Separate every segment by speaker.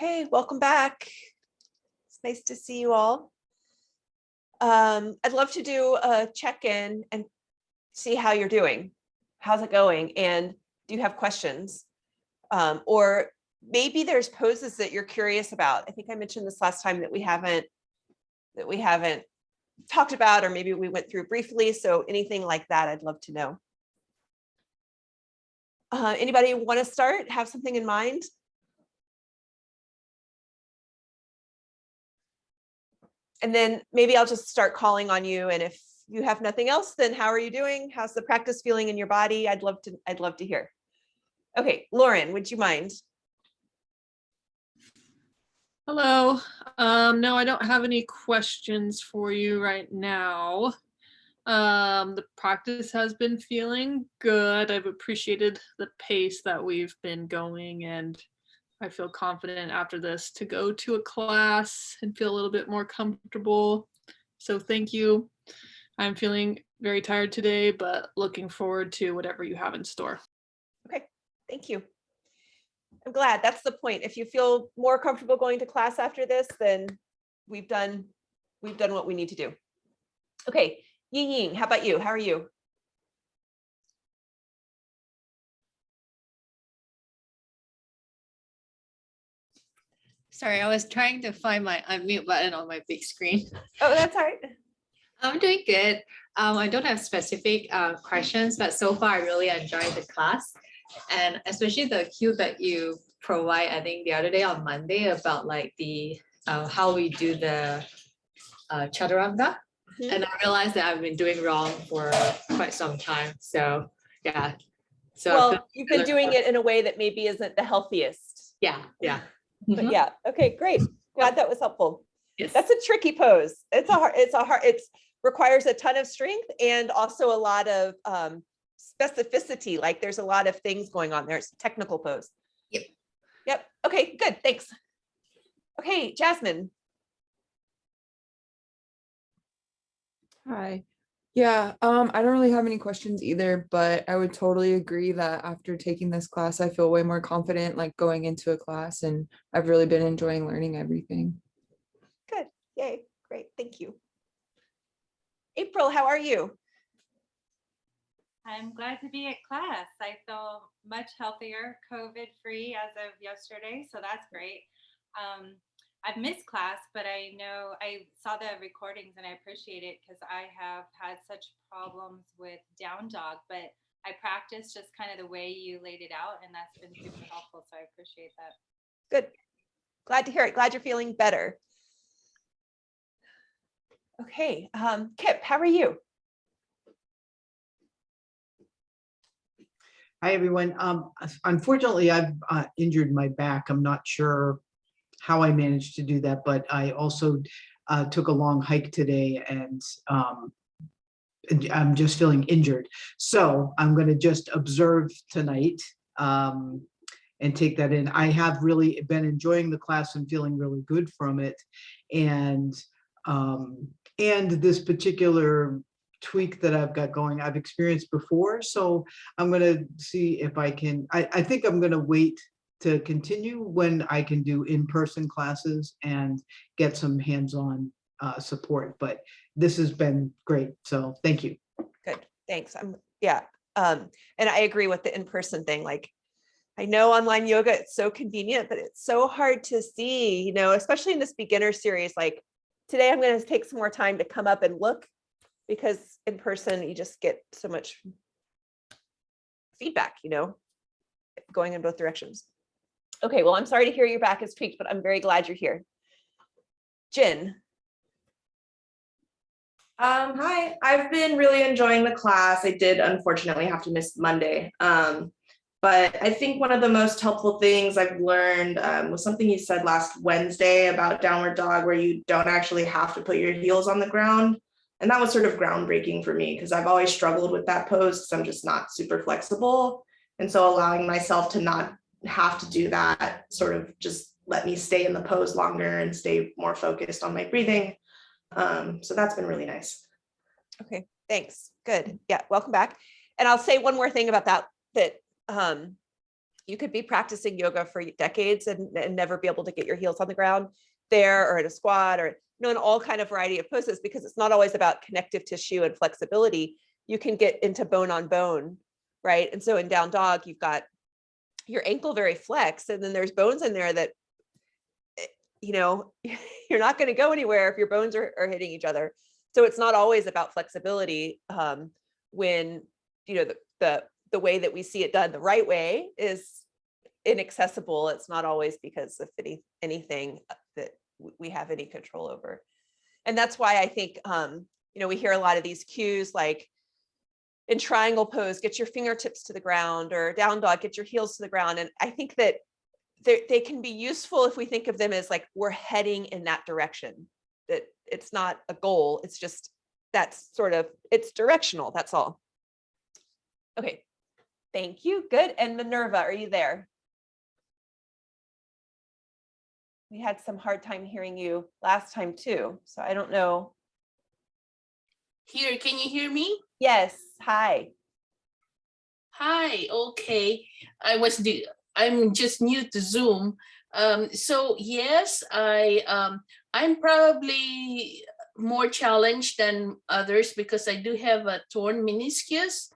Speaker 1: Okay, welcome back. It's nice to see you all. I'd love to do a check-in and see how you're doing. How's it going? And do you have questions? Or maybe there's poses that you're curious about. I think I mentioned this last time that we haven't talked about, or maybe we went through briefly. So anything like that, I'd love to know. Anybody want to start? Have something in mind? And then maybe I'll just start calling on you. And if you have nothing else, then how are you doing? How's the practice feeling in your body? I'd love to hear. Okay, Lauren, would you mind?
Speaker 2: Hello. No, I don't have any questions for you right now. The practice has been feeling good. I've appreciated the pace that we've been going, and I feel confident after this to go to a class and feel a little bit more comfortable. So thank you. I'm feeling very tired today, but looking forward to whatever you have in store.
Speaker 1: Okay, thank you. I'm glad. That's the point. If you feel more comfortable going to class after this, then we've done what we need to do. Okay, Ying Ying, how about you? How are you?
Speaker 3: Sorry, I was trying to find my unmute button on my big screen.
Speaker 1: Oh, that's all right.
Speaker 3: I'm doing good. I don't have specific questions, but so far I really enjoyed the class, and especially the cue that you provide, I think the other day on Monday, about like the how we do the chaturanga. And I realized that I've been doing wrong for quite some time. So yeah. So
Speaker 1: well, you've been doing it in a way that maybe isn't the healthiest.
Speaker 3: Yeah.
Speaker 1: But yeah, okay, great. Glad that was helpful.
Speaker 3: Yes.
Speaker 1: That's a tricky pose. It requires a ton of strength and also a lot of specificity. Like there's a lot of things going on there. It's a technical pose. Yep. Okay, good. Thanks. Okay, Jasmine.
Speaker 4: Hi. Yeah, I don't really have any questions either, but I would totally agree that after taking this class, I feel way more confident like going into a class, and I've really been enjoying learning everything.
Speaker 1: Good. Yay. Great. Thank you. April, how are you?
Speaker 5: I'm glad to be at class. I feel much healthier, COVID-free as of yesterday, so that's great. I've missed class, but I know I saw the recordings and I appreciate it because I have had such problems with down dog, but I practiced just kind of the way you laid it out, and that's been super helpful, so I appreciate that.
Speaker 1: Good. Glad to hear it. Glad you're feeling better. Okay, Kip, how are you?
Speaker 6: Hi, everyone. Unfortunately, I've injured my back. I'm not sure how I managed to do that, but I also took a long hike today, and I'm just feeling injured. So I'm going to just observe tonight and take that in. I have really been enjoying the class and feeling really good from it. And this particular tweak that I've got going, I've experienced before. So I'm going to see if I can, I think I'm going to wait to continue when I can do in-person classes and get some hands-on support, but this has been great. So thank you.
Speaker 1: Good, thanks. And I agree with the in-person thing. Like, I know online yoga, it's so convenient, but it's so hard to see, especially in this beginner series. Like today, I'm going to take some more time to come up and look, because in person, you just get so much feedback, going in both directions. Okay, well, I'm sorry to hear your back is tweaked, but I'm very glad you're here. Jen.
Speaker 7: Hi, I've been really enjoying the class. I did unfortunately have to miss Monday. But I think one of the most helpful things I've learned was something you said last Wednesday about downward dog, where you don't actually have to put your heels on the ground. And that was sort of groundbreaking for me, because I've always struggled with that pose because I'm just not super flexible. And so allowing myself to not have to do that sort of just let me stay in the pose longer and stay more focused on my breathing. So that's been really nice.
Speaker 1: Okay, thanks. Good. Yeah, welcome back. And I'll say one more thing about that You could be practicing yoga for decades and never be able to get your heels on the ground there, or in a squat, or in all kind of variety of poses, because it's not always about connective tissue and flexibility. You can get into bone on bone, right? And so in down dog, you've got your ankle very flexed, and then there's bones in there that, you're not going to go anywhere if your bones are hitting each other. So it's not always about flexibility, when, the way that we see it done the right way is inaccessible. It's not always because of anything that we have any control over. And that's why I think, we hear a lot of these cues, like in triangle pose, get your fingertips to the ground, or down dog, get your heels to the ground. And I think that they can be useful if we think of them as like, we're heading in that direction, that it's not a goal. It's just, it's directional. That's all. Okay. Thank you. Good. And Minerva, are you there? We had some hard time hearing you last time too, so I don't know.
Speaker 8: Here, can you hear me?
Speaker 1: Yes. Hi.
Speaker 8: Hi, okay. I'm just new to Zoom. So yes, I'm probably more challenged than others because I do have a torn meniscus.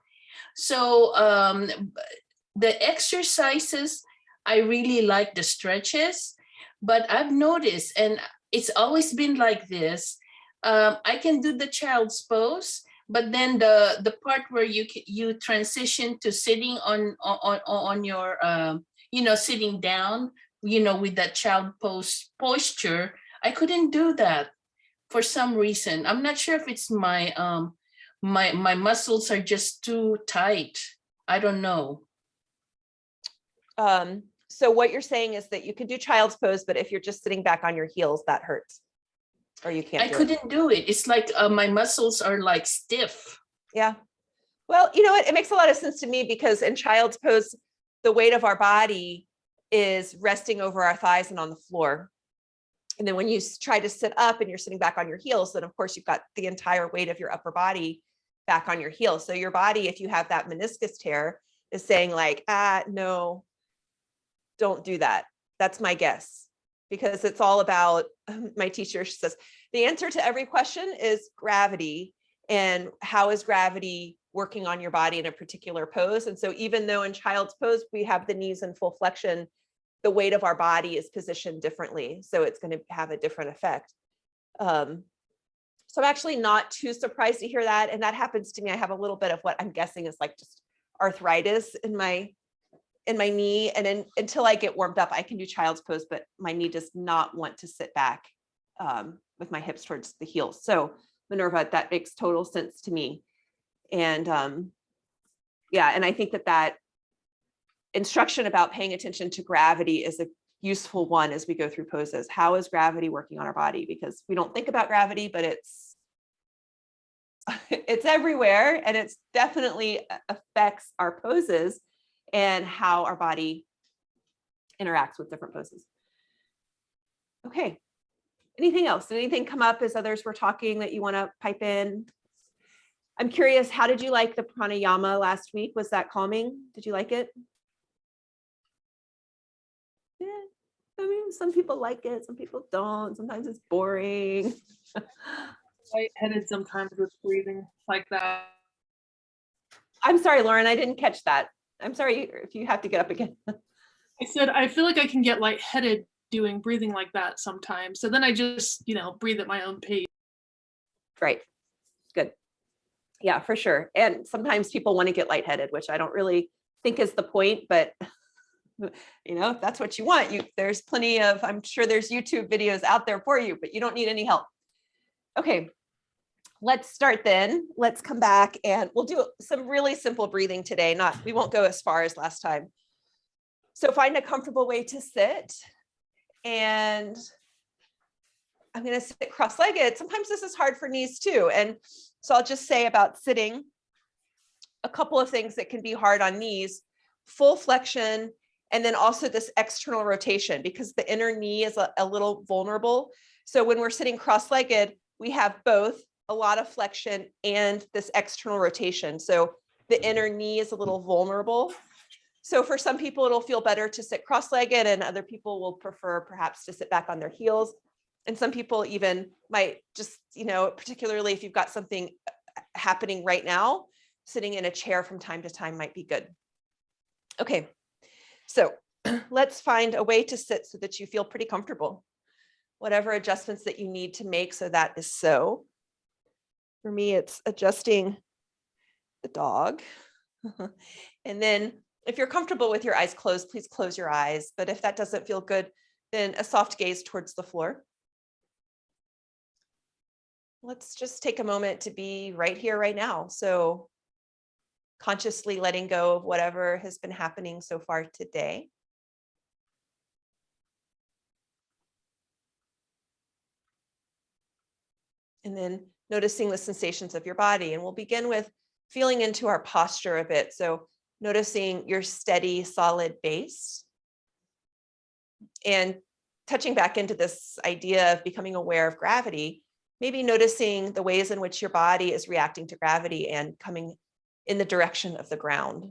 Speaker 8: So the exercises, I really like the stretches, but I've noticed, and it's always been like this, I can do the child's pose, but then the part where you transition to sitting on your sitting down, with that child pose posture, I couldn't do that for some reason. I'm not sure if it's my my muscles are just too tight. I don't know.
Speaker 1: So what you're saying is that you can do child's pose, but if you're just sitting back on your heels, that hurts, or you can't.
Speaker 8: I couldn't do it. It's like my muscles are like stiff.
Speaker 1: Yeah. Well, you know what? It makes a lot of sense to me, because in child's pose, the weight of our body is resting over our thighs and on the floor. And then when you try to sit up and you're sitting back on your heels, then of course you've got the entire weight of your upper body back on your heels. So your body, if you have that meniscus tear, is saying like, no, don't do that. That's my guess, because it's all about, my teacher says, the answer to every question is gravity, and how is gravity working on your body in a particular pose. And so even though in child's pose, we have the knees in full flexion, the weight of our body is positioned differently. So it's going to have a different effect. So I'm actually not too surprised to hear that. And that happens to me. I have a little bit of what I'm guessing is like just arthritis in my knee. And then until I get warmed up, I can do child's pose, but my knee does not want to sit back with my hips towards the heels. So Minerva, that makes total sense to me. And yeah, and I think that instruction about paying attention to gravity is a useful one as we go through poses. How is gravity working on our body? Because we don't think about gravity, but it's everywhere, and it's definitely affects our poses and how our body interacts with different poses. Okay. Anything else? Did anything come up as others were talking that you want to pipe in? I'm curious, how did you like the pranayama last week? Was that calming? Did you like it? Yeah, I mean, some people like it, some people don't. Sometimes it's boring.
Speaker 2: Lightheaded sometimes with breathing like that.
Speaker 1: I'm sorry, Lauren, I didn't catch that. I'm sorry if you have to get up again.
Speaker 2: I said, I feel like I can get lightheaded doing breathing like that sometimes. So then I just, breathe at my own pace. Right. Good. Yeah, for sure. And sometimes people want to get lightheaded, which I don't really think is the point, but if that's what you want, there's plenty of, I'm sure there's YouTube videos out there for you, but you don't need any help. Okay, let's start then. Let's come back and we'll do some really simple breathing today. We won't go as far as last time. So find a comfortable way to sit, and I'm going to sit cross-legged. Sometimes this is hard for knees too. And so I'll just say about sitting, a couple of things that can be hard on knees: full flexion, and then also this external rotation, because the inner knee is a little vulnerable. So when we're sitting cross-legged, we have both a lot of flexion and this external rotation. So the inner knee is a little vulnerable.
Speaker 1: So for some people, it'll feel better to sit cross-legged, and other people will prefer perhaps to sit back on their heels. And some people even might just, particularly if you've got something happening right now, sitting in a chair from time to time might be good. Okay, so let's find a way to sit so that you feel pretty comfortable. Whatever adjustments that you need to make so that is so. For me, it's adjusting the dog. And then if you're comfortable with your eyes closed, please close your eyes. But if that doesn't feel good, then a soft gaze towards the floor. Let's just take a moment to be right here, right now. So consciously letting go of whatever has been happening so far today. And then noticing the sensations of your body. And we'll begin with feeling into our posture a bit. So noticing your steady, solid base. And touching back into this idea of becoming aware of gravity, maybe noticing the ways in which your body is reacting to gravity and coming in the direction of the ground.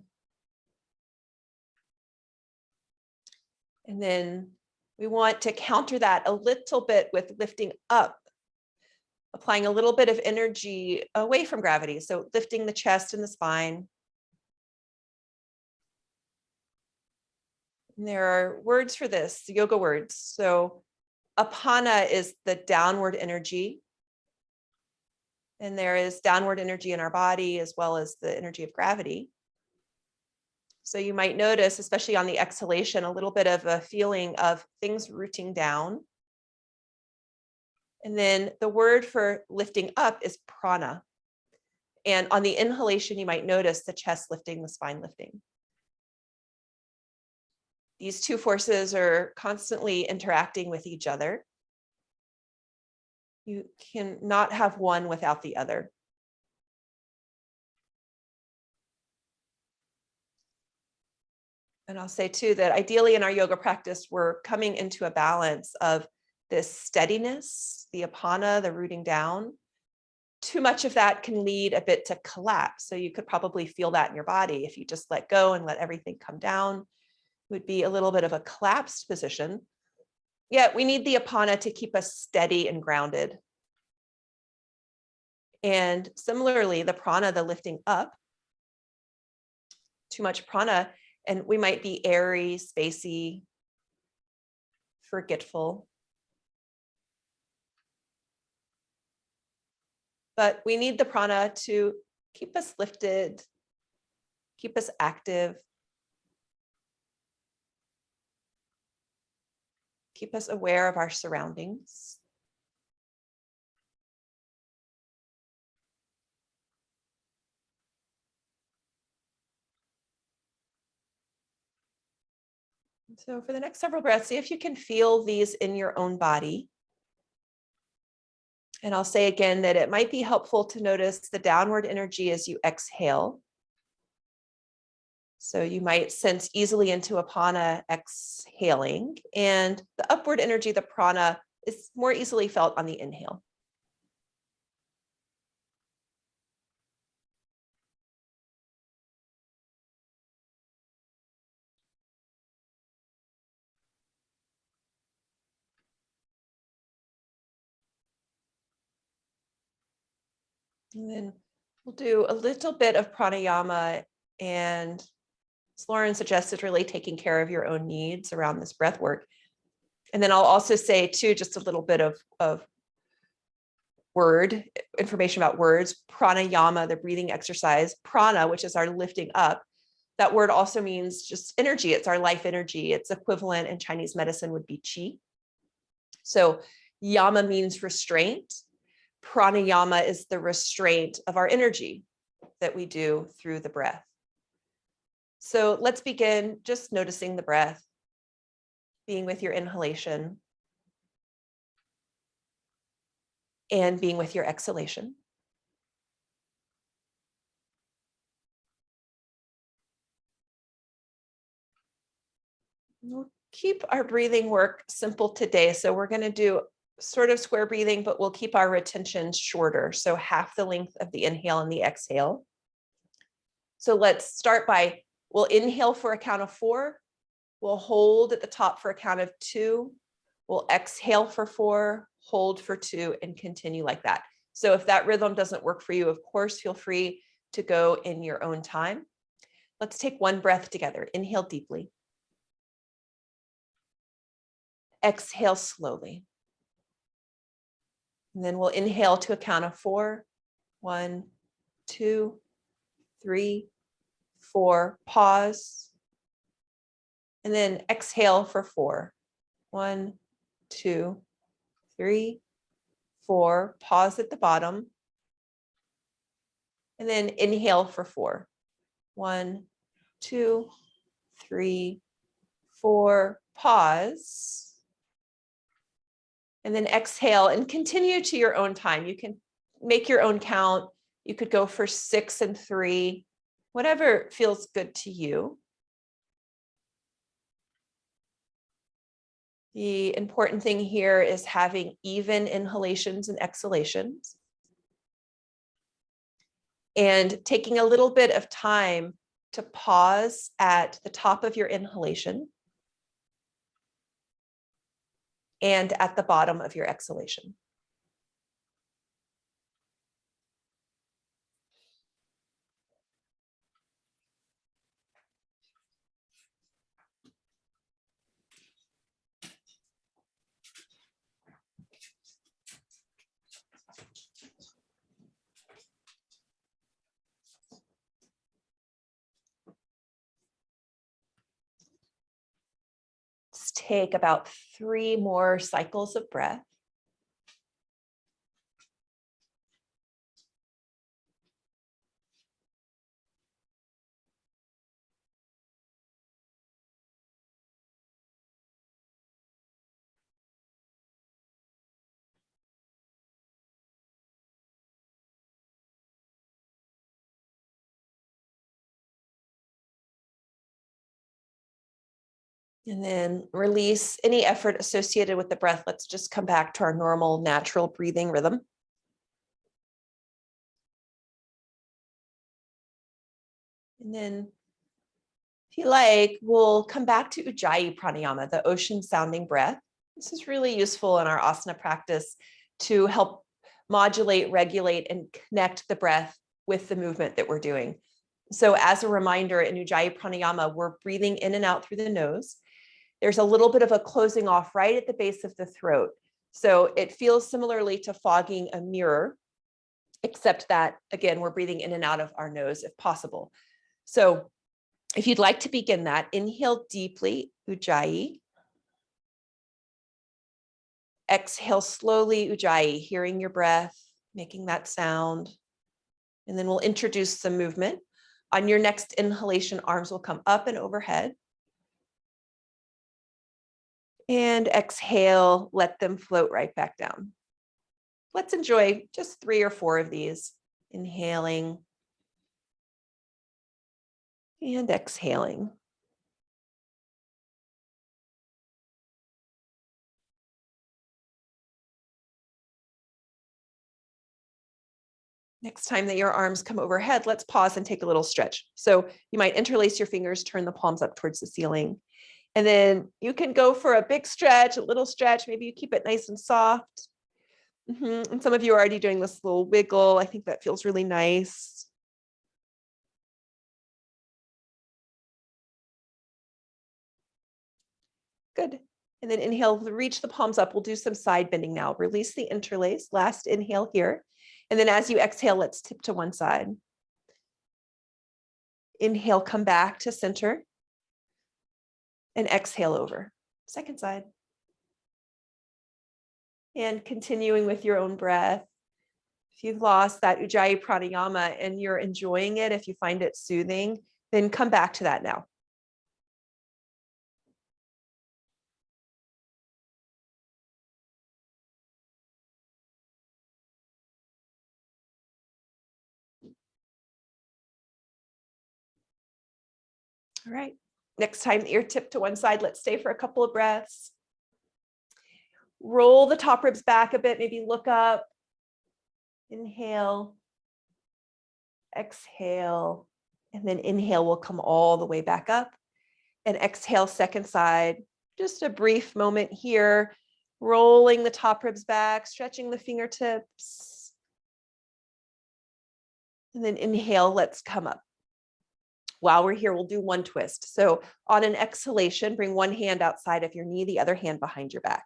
Speaker 1: And then we want to counter that a little bit with lifting up, applying a little bit of energy away from gravity. So lifting the chest and the spine. And there are words for this, yoga words. So apana is the downward energy. And there is downward energy in our body as well as the energy of gravity. So you might notice, especially on the exhalation, a little bit of a feeling of things rooting down. And then the word for lifting up is prana. And on the inhalation, you might notice the chest lifting, the spine lifting. These two forces are constantly interacting with each other. You cannot have one without the other. And I'll say too that ideally in our yoga practice, we're coming into a balance of this steadiness, the apana, the rooting down. Too much of that can lead a bit to collapse. So you could probably feel that in your body. If you just let go and let everything come down, it would be a little bit of a collapsed position. Yet we need the apana to keep us steady and grounded. And similarly, the prana, the lifting up, too much prana, and we might be airy, spacey, forgetful. But we need the prana to keep us lifted, keep us active, keep us aware of our surroundings. So for the next several breaths, see if you can feel these in your own body. And I'll say again that it might be helpful to notice the downward energy as you exhale. So you might sense easily into apana exhaling, and the upward energy, the prana, is more easily felt on the inhale. And then we'll do a little bit of pranayama, and as Lauren suggested, really taking care of your own needs around this breath work. And then I'll also say too, just a little bit of word information about words. Pranayama, the breathing exercise. Prana, which is our lifting up. That word also means just energy. It's our life energy. Its equivalent in Chinese medicine would be qi. So yama means restraint. Pranayama is the restraint of our energy that we do through the breath. So let's begin just noticing the breath, being with your inhalation and being with your exhalation. We'll keep our breathing work simple today. So we're going to do sort of square breathing, but we'll keep our retention shorter. So half the length of the inhale and the exhale. So let's start by We'll inhale for a count of 4. We'll hold at the top for a count of 2. We'll exhale for 4, hold for 2, and continue like that. So if that rhythm doesn't work for you, of course, feel free to go in your own time. Let's take one breath together. Inhale deeply. Exhale slowly. And then we'll inhale to a count of 4. 1, 2, 3, 4. Pause. And then exhale for 4. 1, 2, 3, 4. Pause at the bottom. And then inhale for 4. 1, 2, 3, 4. Pause. And then exhale and continue to your own time. You can make your own count. You could go for 6 and 3, whatever feels good to you. The important thing here is having even inhalations and exhalations. And taking a little bit of time to pause at the top of your inhalation and at the bottom of your exhalation. Let's take about 3 more cycles of breath. And then release any effort associated with the breath. Let's just come back to our normal, natural breathing rhythm. And then, if you like, we'll come back to Ujjayi Pranayama, the ocean sounding breath. This is really useful in our asana practice to help modulate, regulate, and connect the breath with the movement that we're doing. So as a reminder, in Ujjayi Pranayama, we're breathing in and out through the nose. There's a little bit of a closing off right at the base of the throat. So it feels similarly to fogging a mirror, except that, again, we're breathing in and out of our nose if possible. So if you'd like to begin that, inhale deeply, Ujjayi. Exhale slowly, Ujjayi, hearing your breath, making that sound. And then we'll introduce some movement. On your next inhalation, arms will come up and overhead. And exhale, let them float right back down. Let's enjoy just 3 or 4 of these. Inhaling and exhaling. Next time that your arms come overhead, let's pause and take a little stretch. So you might interlace your fingers, turn the palms up towards the ceiling. And then you can go for a big stretch, a little stretch. Maybe you keep it nice and soft. And some of you are already doing this little wiggle. I think that feels really nice. Good. And then inhale, reach the palms up. We'll do some side bending now. Release the interlace. Last inhale here. And then as you exhale, let's tip to one side. Inhale, come back to center. And exhale over. Second side. And continuing with your own breath. If you've lost that Ujjayi Pranayama and you're enjoying it, if you find it soothing, then come back to that now. All right. Next time that you're tipped to one side, let's stay for a couple of breaths. Roll the top ribs back a bit, maybe look up. Inhale. Exhale. And then inhale, we'll come all the way back up. And exhale, second side. Just a brief moment here, rolling the top ribs back, stretching the fingertips. And then inhale, let's come up. While we're here, we'll do one twist. So on an exhalation, bring one hand outside of your knee, the other hand behind your back.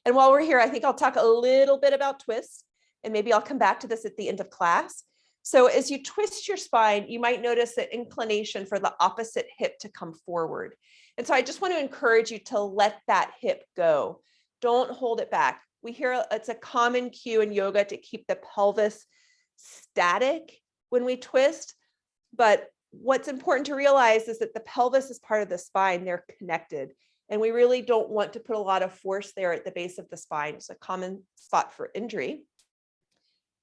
Speaker 1: And while we're here, I think I'll talk a little bit about twists, and maybe I'll come back to this at the end of class. So as you twist your spine, you might notice an inclination for the opposite hip to come forward. And so I just want to encourage you to let that hip go. Don't hold it back. We hear it's a common cue in yoga to keep the pelvis static when we twist, but what's important to realize is that the pelvis is part of the spine. They're connected. And we really don't want to put a lot of force there at the base of the spine. It's a common spot for injury.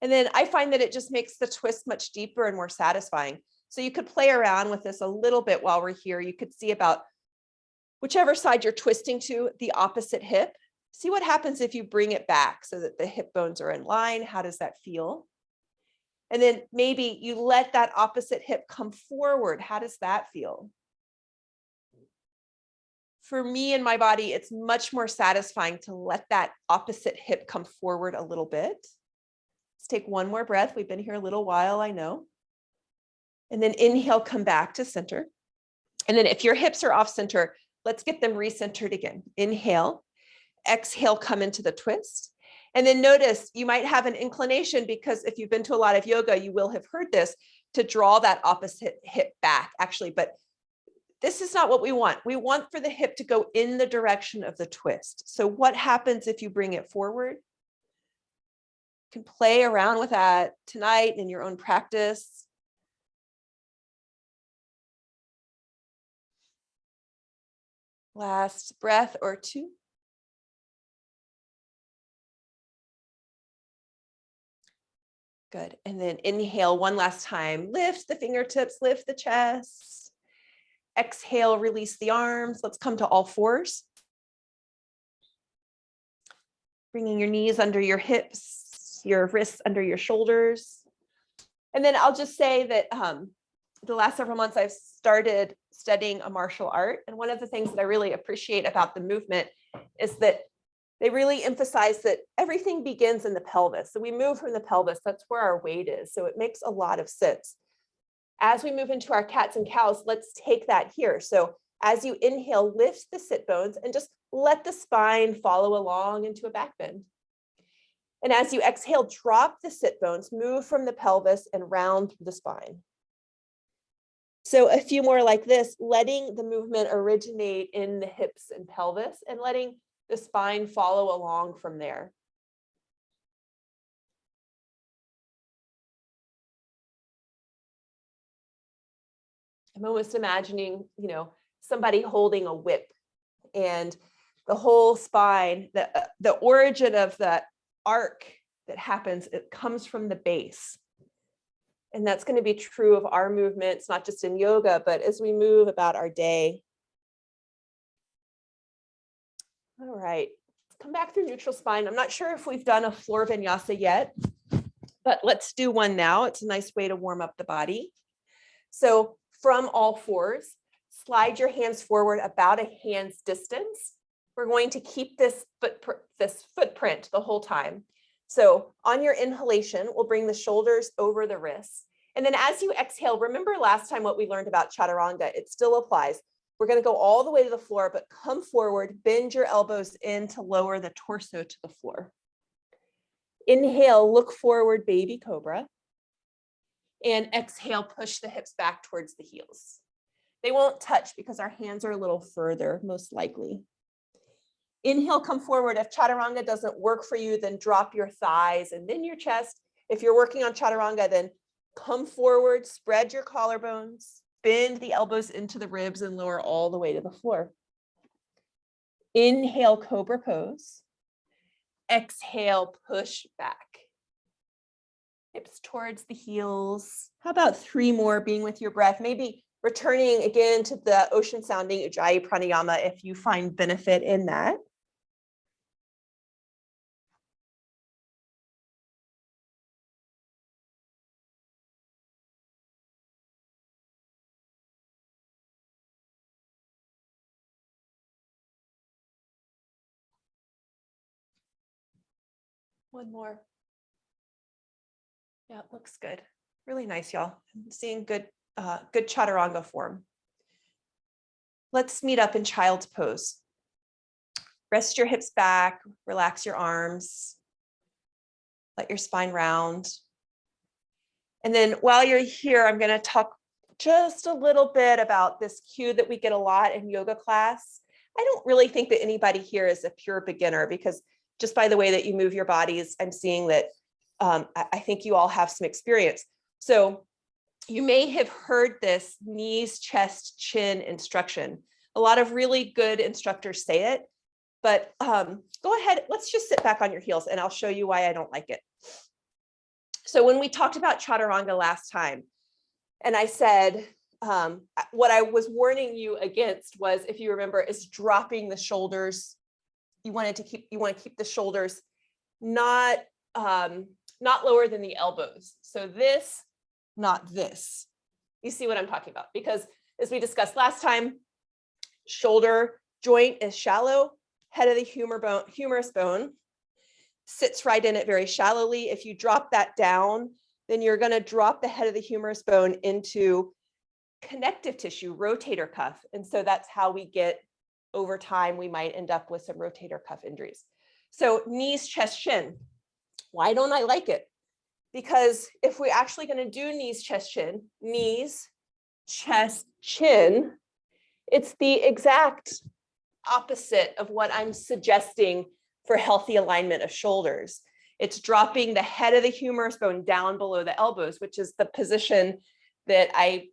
Speaker 1: And then I find that it just makes the twist much deeper and more satisfying. So you could play around with this a little bit while we're here. You could see about whichever side you're twisting to, the opposite hip. See what happens if you bring it back so that the hip bones are in line. How does that feel? And then maybe you let that opposite hip come forward. How does that feel? For me and my body, it's much more satisfying to let that opposite hip come forward a little bit. Let's take one more breath. We've been here a little while, I know. And then inhale, come back to center. And then if your hips are off center, let's get them recentered again. Inhale, exhale, come into the twist. And then notice you might have an inclination, because if you've been to a lot of yoga, you will have heard this, to draw that opposite hip back actually, but this is not what we want. We want for the hip to go in the direction of the twist. So what happens if you bring it forward? You can play around with that tonight in your own practice. Last breath or two. Good. And then inhale one last time. Lift the fingertips, lift the chest. Exhale, release the arms. Let's come to all fours. Bringing your knees under your hips, your wrists under your shoulders. And then I'll just say that the last several months I've started studying a martial art. And one of the things that I really appreciate about the movement is that they really emphasize that everything begins in the pelvis. So we move from the pelvis, that's where our weight is. So it makes a lot of sense. As we move into our cats and cows, let's take that here. So as you inhale, lift the sit bones and just let the spine follow along into a back bend. And as you exhale, drop the sit bones, move from the pelvis and round through the spine. So a few more like this, letting the movement originate in the hips and pelvis and letting the spine follow along from there. I'm almost imagining, somebody holding a whip and the whole spine, the origin of that arc that happens, it comes from the base. And that's going to be true of our movements, not just in yoga, but as we move about our day. All right, let's come back through neutral spine. I'm not sure if we've done a floor vinyasa yet, but let's do one now. It's a nice way to warm up the body. So from all fours, slide your hands forward about a hand's distance. We're going to keep this footprint the whole time. So on your inhalation, we'll bring the shoulders over the wrists. And then as you exhale, remember last time what we learned about chaturanga, it still applies. We're going to go all the way to the floor, but come forward, bend your elbows in to lower the torso to the floor. Inhale, look forward, baby cobra. And exhale, push the hips back towards the heels. They won't touch because our hands are a little further, most likely. Inhale, come forward. If chaturanga doesn't work for you, then drop your thighs and then your chest. If you're working on chaturanga, then come forward, spread your collarbones, bend the elbows into the ribs and lower all the way to the floor. Inhale, cobra pose. Exhale, push back. Hips towards the heels. How about 3 more, being with your breath? Maybe returning again to the ocean sounding Ujjayi pranayama if you find benefit in that. One more. Yeah, it looks good. Really nice, y'all. I'm seeing good, good chaturanga form. Let's meet up in child's pose. Rest your hips back, relax your arms. Let your spine round. And then while you're here, I'm going to talk just a little bit about this cue that we get a lot in yoga class. I don't really think that anybody here is a pure beginner, because just by the way that you move your bodies, I'm seeing that I think you all have some experience. So you may have heard this knees, chest, chin instruction. A lot of really good instructors say it, but go ahead, let's just sit back on your heels and I'll show you why I don't like it. So when we talked about chaturanga last time, and I said, what I was warning you against was, if you remember, is dropping the shoulders. You want to keep the shoulders not lower than the elbows. So this, not this. You see what I'm talking about? Because as we discussed last time, shoulder joint is shallow, head of the humerus bone sits right in it very shallowly. If you drop that down, then you're going to drop the head of the humerus bone into connective tissue, rotator cuff. And so that's how we get, over time, we might end up with some rotator cuff injuries. So knees, chest, chin. Why don't I like it? Because if we're actually going to do knees, chest, chin, knees, chest, chin, it's the exact opposite of what I'm suggesting for healthy alignment of shoulders. It's dropping the head of the humerus bone down below the elbows, which is the position that I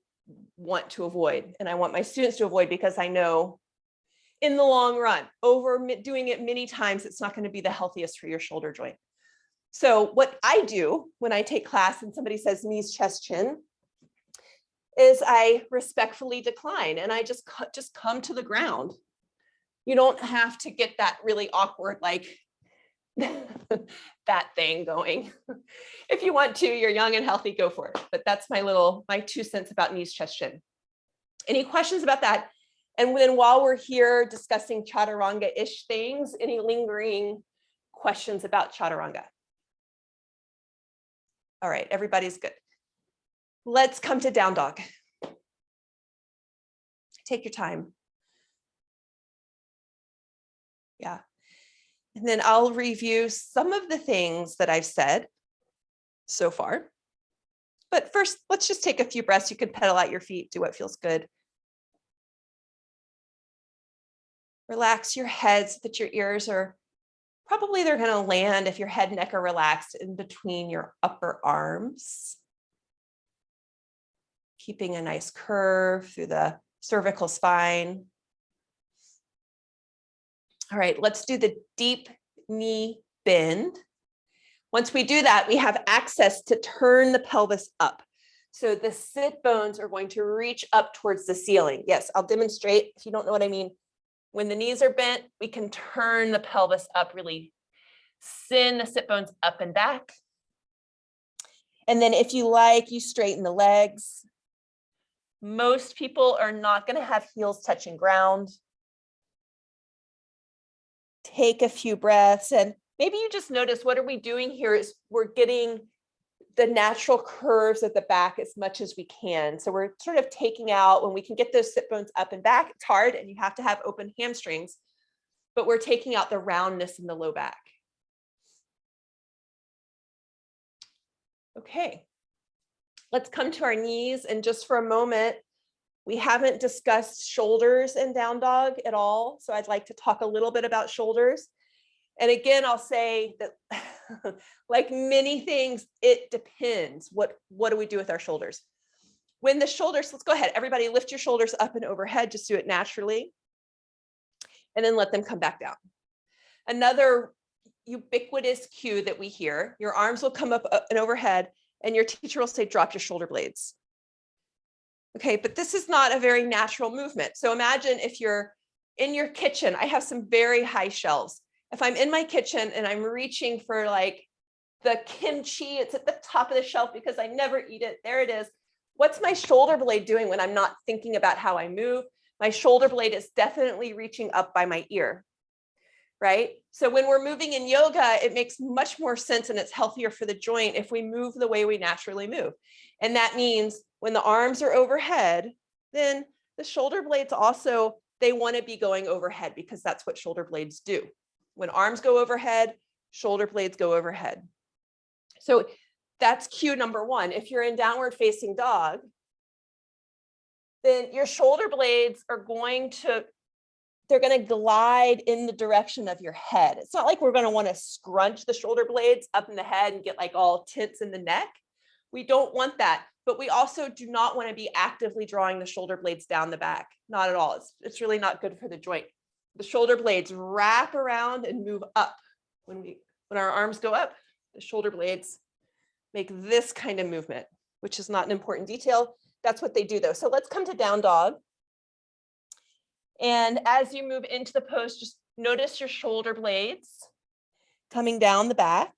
Speaker 1: want to avoid. And I want my students to avoid, because I know in the long run, doing it many times, it's not going to be the healthiest for your shoulder joint. So what I do when I take class and somebody says knees, chest, chin, is I respectfully decline and I just come to the ground. You don't have to get that really awkward, like that thing going. If you want to, you're young and healthy, go for it. But that's my 2 cents about knees, chest, chin. Any questions about that? And then while we're here discussing chaturanga-ish things, any lingering questions about chaturanga? All right, everybody's good. Let's come to down dog. Take your time. Yeah. And then I'll review some of the things that I've said so far. But first, let's just take a few breaths. You can pedal out your feet, do what feels good. Relax your head so that your ears are, probably they're going to land, if your head and neck are relaxed, in between your upper arms. Keeping a nice curve through the cervical spine. All right, let's do the deep knee bend. Once we do that, we have access to turn the pelvis up. So the sit bones are going to reach up towards the ceiling. Yes, I'll demonstrate if you don't know what I mean. When the knees are bent, we can turn the pelvis up, really send the sit bones up and back. And then if you like, you straighten the legs. Most people are not going to have heels touching ground. Take a few breaths, and maybe you just notice, what are we doing here is we're getting the natural curves at the back as much as we can. So we're sort of taking out, when we can get those sit bones up and back, it's hard and you have to have open hamstrings, but we're taking out the roundness in the low back. Okay, let's come to our knees. And just for a moment, we haven't discussed shoulders and down dog at all. So I'd like to talk a little bit about shoulders. And again, I'll say that like many things, it depends. What do we do with our shoulders? When the shoulders, let's go ahead. Everybody lift your shoulders up and overhead. Just do it naturally. And then let them come back down. Another ubiquitous cue that we hear, your arms will come up and overhead, and your teacher will say, drop your shoulder blades. Okay, but this is not a very natural movement. So imagine if you're in your kitchen. I have some very high shelves. If I'm in my kitchen and I'm reaching for like the kimchi, it's at the top of the shelf because I never eat it. There it is. What's my shoulder blade doing when I'm not thinking about how I move? My shoulder blade is definitely reaching up by my ear. right? So when we're moving in yoga, it makes much more sense and it's healthier for the joint if we move the way we naturally move. And that means when the arms are overhead, then the shoulder blades also, they want to be going overhead because that's what shoulder blades do. When arms go overhead, shoulder blades go overhead. So that's cue number one. If you're in downward facing dog, then your shoulder blades are going to, they're going to glide in the direction of your head. It's not like we're going to want to scrunch the shoulder blades up in the head and get like all tense in the neck. We don't want that, but we also do not want to be actively drawing the shoulder blades down the back. Not at all. It's really not good for the joint. The shoulder blades wrap around and move up. When our arms go up, the shoulder blades make this kind of movement, which is not an important detail. That's what they do though. So let's come to down dog. And as you move into the pose, just notice your shoulder blades coming down the back,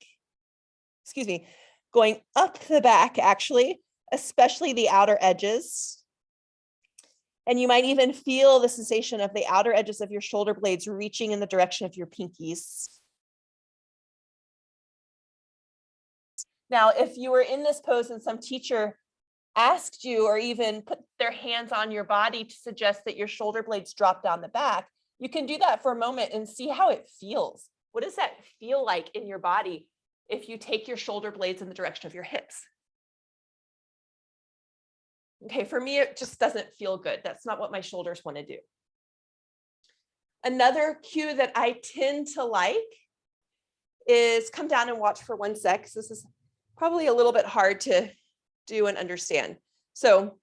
Speaker 1: going up the back actually, especially the outer edges. And you might even feel the sensation of the outer edges of your shoulder blades reaching in the direction of your pinkies. Now, if you were in this pose and some teacher asked you or even put their hands on your body to suggest that your shoulder blades drop down the back, you can do that for a moment and see how it feels. What does that feel like in your body if you take your shoulder blades in the direction of your hips? Okay, for me, it just doesn't feel good. That's not what my shoulders want to do. Another cue that I tend to like is come down and watch for 1 sec. This is probably a little bit hard to do and understand. So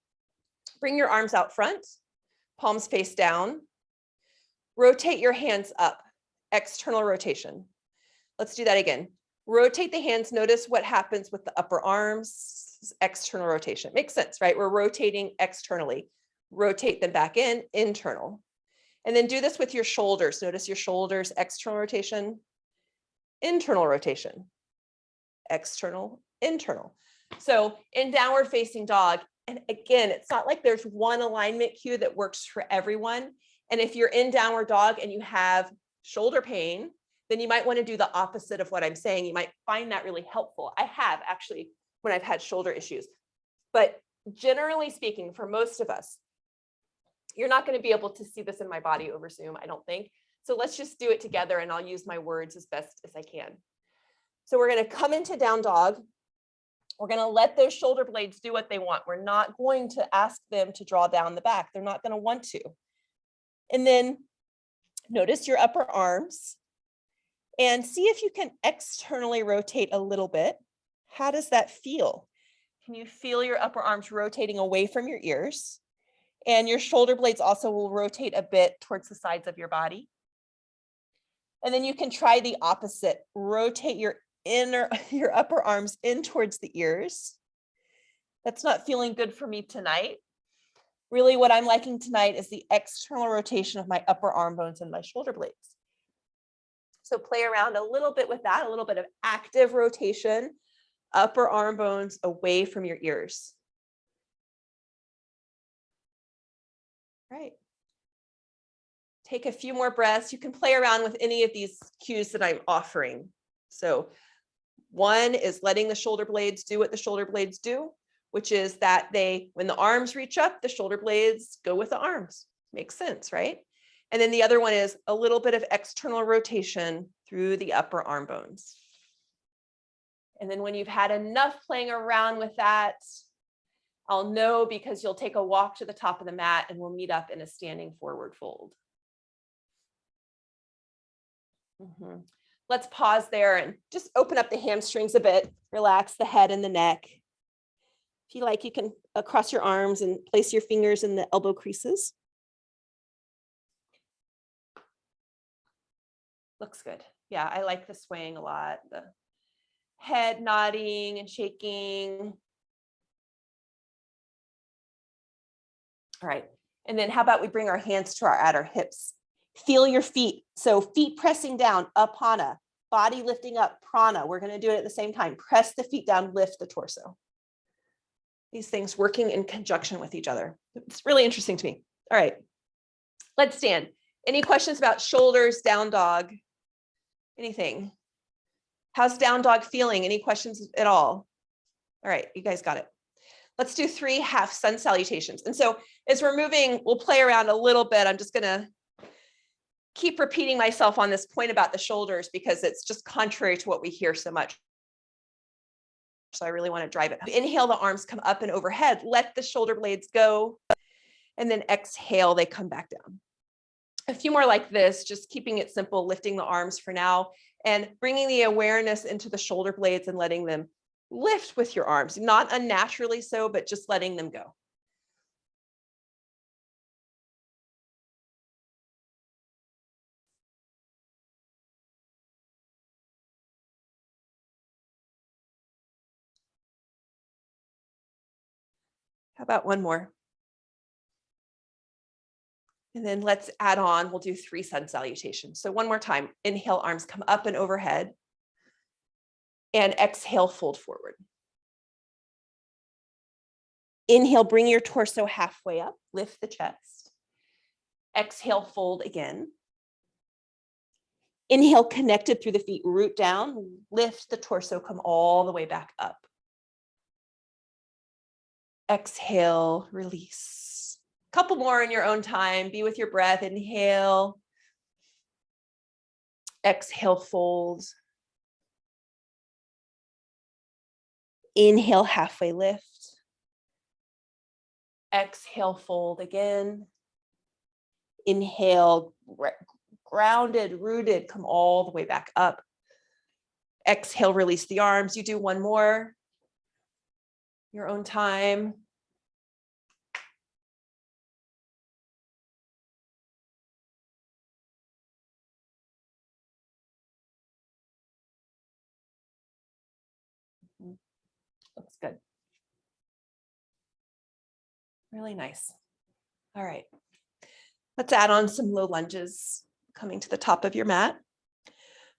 Speaker 1: bring your arms out front, palms face down, rotate your hands up, external rotation. Let's do that again. Rotate the hands, notice what happens with the upper arms, external rotation. Makes sense, right? We're rotating externally. Rotate them back in, internal. And then do this with your shoulders. Notice your shoulders, external rotation, internal rotation, external, internal. So in downward facing dog, and again, it's not like there's one alignment cue that works for everyone. And if you're in downward dog and you have shoulder pain, then you might want to do the opposite of what I'm saying. You might find that really helpful. I have actually when I've had shoulder issues. But generally speaking, for most of us, you're not going to be able to see this in my body over Zoom, I don't think. So let's just do it together and I'll use my words as best as I can. So we're going to come into down dog. We're going to let those shoulder blades do what they want. We're not going to ask them to draw down the back. They're not going to want to. And then notice your upper arms and see if you can externally rotate a little bit. How does that feel? Can you feel your upper arms rotating away from your ears? And your shoulder blades also will rotate a bit towards the sides of your body. And then you can try the opposite. Rotate your upper arms in towards the ears. That's not feeling good for me tonight. Really what I'm liking tonight is the external rotation of my upper arm bones and my shoulder blades. So play around a little bit with that, a little bit of active rotation, upper arm bones away from your ears. Right. Take a few more breaths. You can play around with any of these cues that I'm offering. So one is letting the shoulder blades do what the shoulder blades do, which is that when the arms reach up, the shoulder blades go with the arms. Makes sense, right? And then the other one is a little bit of external rotation through the upper arm bones. And then when you've had enough playing around with that, I'll know because you'll take a walk to the top of the mat and we'll meet up in a standing forward fold. Let's pause there and just open up the hamstrings a bit, relax the head and the neck. If you like, you can cross your arms and place your fingers in the elbow creases. Looks good. Yeah, I like the swaying a lot. The head nodding and shaking. All right, and then how about we bring our hands to our hips. Feel your feet. So feet pressing down, apana, body lifting up, prana. We're going to do it at the same time. Press the feet down, lift the torso. These things working in conjunction with each other. It's really interesting to me. All right, let's stand. Any questions about shoulders, down dog? Anything? How's down dog feeling? Any questions at all? All right, you guys got it. Let's do 3 half sun salutations. And so as we're moving, we'll play around a little bit. I'm just gonna keep repeating myself on this point about the shoulders because it's just contrary to what we hear so much. So I really want to drive it. Inhale, the arms come up and overhead. Let the shoulder blades go. And then exhale, they come back down. A few more like this, just keeping it simple, lifting the arms for now and bringing the awareness into the shoulder blades and letting them lift with your arms, not unnaturally so, but just letting them go. How about one more? And then let's add on, we'll do 3 sun salutations. So one more time, inhale, arms come up and overhead. And exhale, fold forward. Inhale, bring your torso halfway up, lift the chest. Exhale, fold again. Inhale, connected through the feet, root down, lift the torso, come all the way back up. Exhale, release. Couple more in your own time. Be with your breath. Inhale. Exhale, fold. Inhale, halfway lift. Exhale, fold again. Inhale, grounded, rooted, come all the way back up. Exhale, release the arms. You do one more. Your own time. Looks good. Really nice. All right. Let's add on some low lunges, coming to the top of your mat.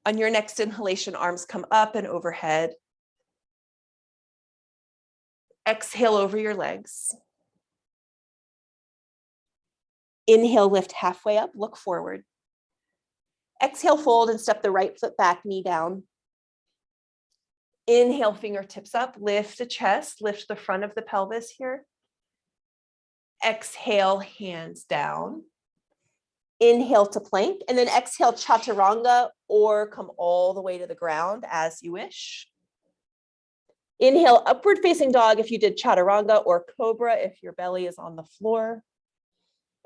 Speaker 1: On your next inhalation, arms come up and overhead. Exhale over your legs. Inhale, lift halfway up, look forward. Exhale, fold and step the right foot back, knee down. Inhale, fingertips up, lift the chest, lift the front of the pelvis here. Exhale, hands down. Inhale to plank, and then exhale, chaturanga, or come all the way to the ground as you wish. Inhale, upward facing dog if you did chaturanga, or cobra if your belly is on the floor.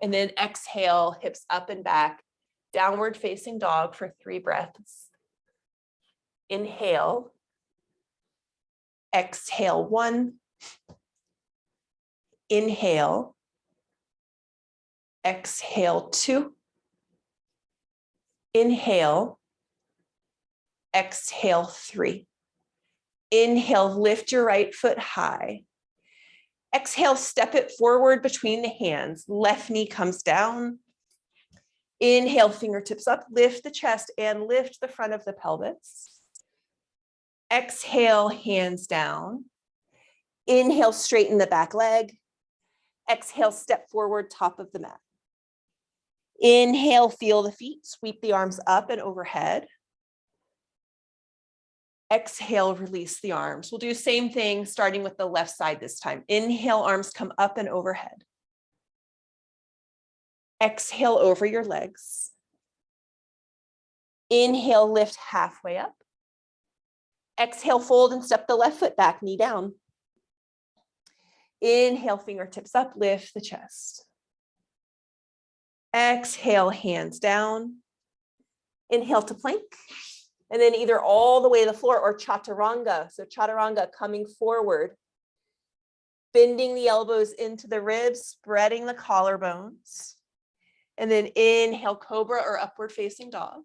Speaker 1: And then exhale, hips up and back, downward facing dog for 3 breaths. Inhale. Exhale, 1. Inhale. Exhale, 2. Inhale. Exhale, 3. Inhale, lift your right foot high. Exhale, step it forward between the hands. Left knee comes down. Inhale, fingertips up, lift the chest and lift the front of the pelvis. Exhale, hands down. Inhale, straighten the back leg. Exhale, step forward, top of the mat. Inhale, feel the feet, sweep the arms up and overhead. Exhale, release the arms. We'll do the same thing, starting with the left side this time. Inhale, arms come up and overhead. Exhale over your legs. Inhale, lift halfway up. Exhale, fold and step the left foot back, knee down. Inhale, fingertips up, lift the chest. Exhale, hands down. Inhale to plank. And then either all the way to the floor or chaturanga. So chaturanga, coming forward, bending the elbows into the ribs, spreading the collarbones. And then inhale, cobra or upward facing dog.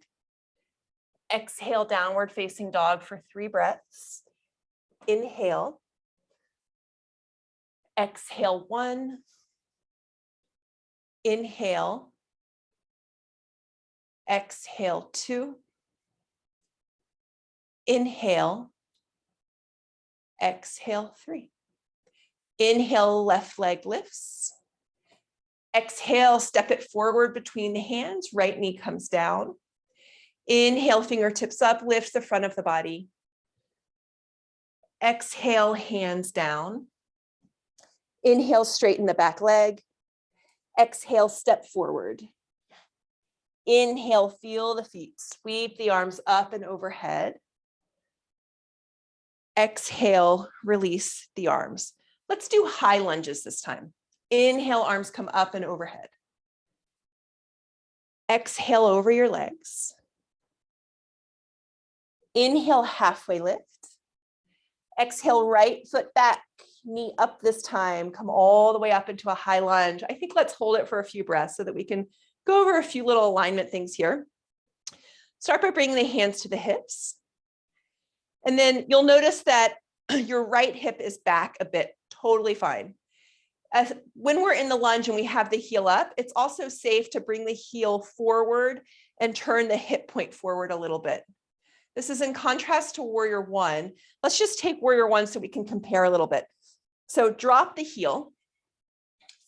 Speaker 1: Exhale, downward facing dog for 3 breaths. Inhale. Exhale, 1. Inhale. Exhale, 2. Inhale. Exhale, 3. Inhale, left leg lifts. Exhale, step it forward between the hands, right knee comes down. Inhale, fingertips up, lift the front of the body. Exhale, hands down. Inhale, straighten the back leg. Exhale, step forward. Inhale, feel the feet, sweep the arms up and overhead. Exhale, release the arms. Let's do high lunges this time. Inhale, arms come up and overhead. Exhale over your legs. Inhale, halfway lift. Exhale, right foot back, knee up this time. Come all the way up into a high lunge. I think let's hold it for a few breaths so that we can go over a few little alignment things here. Start by bringing the hands to the hips. And then you'll notice that your right hip is back a bit, totally fine. When we're in the lunge and we have the heel up, it's also safe to bring the heel forward and turn the hip point forward a little bit. This is in contrast to Warrior One. Let's just take Warrior One so we can compare a little bit. So drop the heel,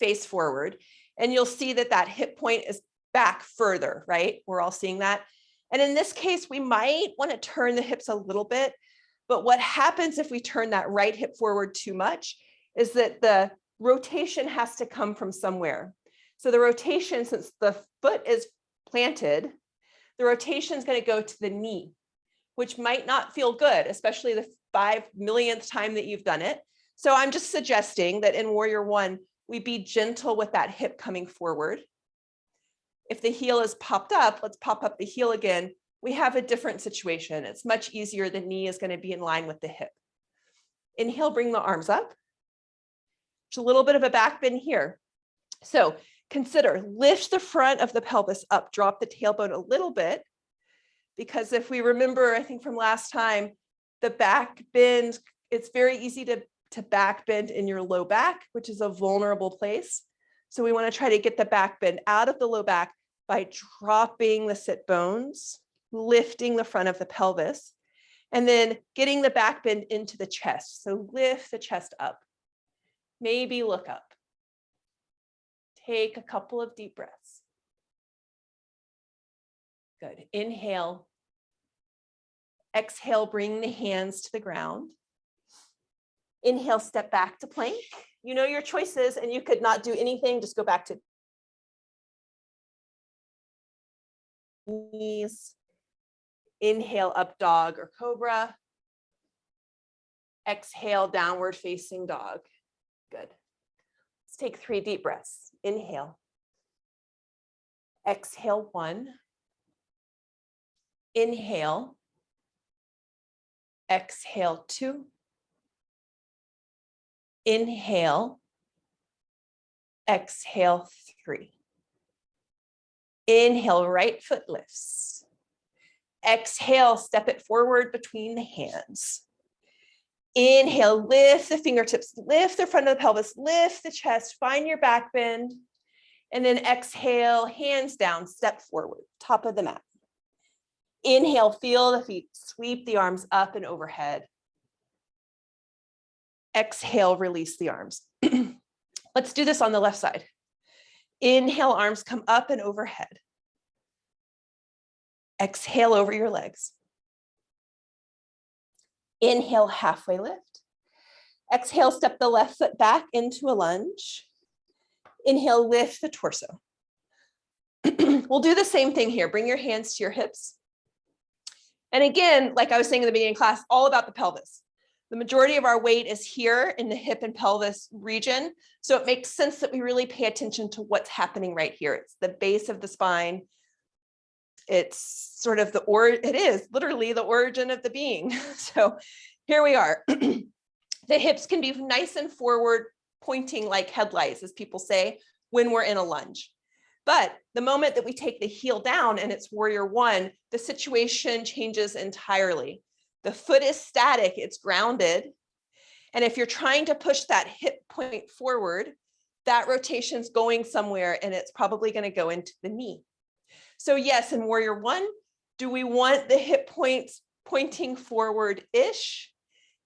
Speaker 1: face forward, and you'll see that that hip point is back further, right? We're all seeing that. And in this case, we might want to turn the hips a little bit, but what happens if we turn that right hip forward too much is that the rotation has to come from somewhere. So the rotation, since the foot is planted, the rotation is going to go to the knee, which might not feel good, especially the 5 millionth time that you've done it. So I'm just suggesting that in Warrior One, we be gentle with that hip coming forward. If the heel is popped up, let's pop up the heel again. We have a different situation. It's much easier. The knee is going to be in line with the hip. Inhale, bring the arms up. There's a little bit of a back bend here. So consider, lift the front of the pelvis up, drop the tailbone a little bit, because if we remember, I think from last time, the back bend, it's very easy to back bend in your low back, which is a vulnerable place. So we want to try to get the back bend out of the low back by dropping the sit bones, lifting the front of the pelvis, and then getting the back bend into the chest. So lift the chest up, maybe look up. Take a couple of deep breaths. Good. Inhale. Exhale, bring the hands to the ground. Inhale, step back to plank. You know your choices, and you could not do anything, just go back to knees. Inhale, up dog or cobra. Exhale, downward facing dog. Good. Let's take 3 deep breaths. Inhale. Exhale, 1. Inhale. Exhale, 2. Inhale. Exhale, 3. Inhale, right foot lifts. Exhale, step it forward between the hands. Inhale, lift the fingertips, lift the front of the pelvis, lift the chest, find your back bend. And then exhale, hands down, step forward, top of the mat. Inhale, feel the feet, sweep the arms up and overhead. Exhale, release the arms. Let's do this on the left side. Inhale, arms come up and overhead. Exhale over your legs. Inhale, halfway lift. Exhale, step the left foot back into a lunge. Inhale, lift the torso. We'll do the same thing here. Bring your hands to your hips. And again, like I was saying in the beginning of class, all about the pelvis. The majority of our weight is here in the hip and pelvis region. So it makes sense that we really pay attention to what's happening right here. It's the base of the spine. It's sort of it is literally the origin of the being. So here we are. The hips can be nice and forward, pointing like headlights, as people say, when we're in a lunge. But the moment that we take the heel down and it's Warrior One, the situation changes entirely. The foot is static, it's grounded. And if you're trying to push that hip point forward, that rotation's going somewhere and it's probably going to go into the knee. So yes, in Warrior One, do we want the hip points pointing forward-ish?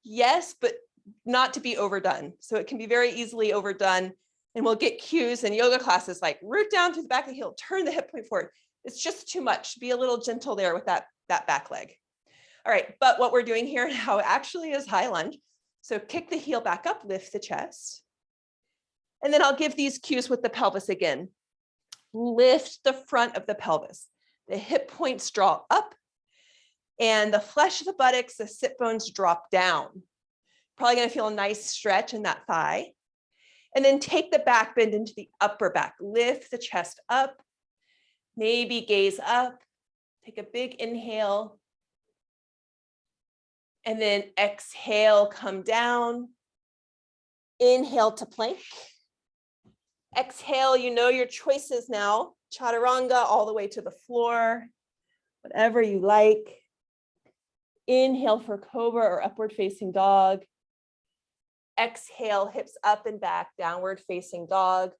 Speaker 1: Yes, but not to be overdone. So it can be very easily overdone. And we'll get cues in yoga classes like root down through the back of the heel, turn the hip point forward. It's just too much. Be a little gentle there with that back leg. All right, but what we're doing here now actually is high lunge. So kick the heel back up, lift the chest. And then I'll give these cues with the pelvis again. Lift the front of the pelvis. The hip points draw up and the flesh of the buttocks, the sit bones drop down. Probably gonna feel a nice stretch in that thigh. And then take the back bend into the upper back. Lift the chest up, maybe gaze up. Take a big inhale. And then exhale, come down. Inhale to plank. Exhale, you know your choices now. Chaturanga all the way to the floor, whatever you like. Inhale for cobra or upward facing dog. Exhale, hips up and back, downward facing dog.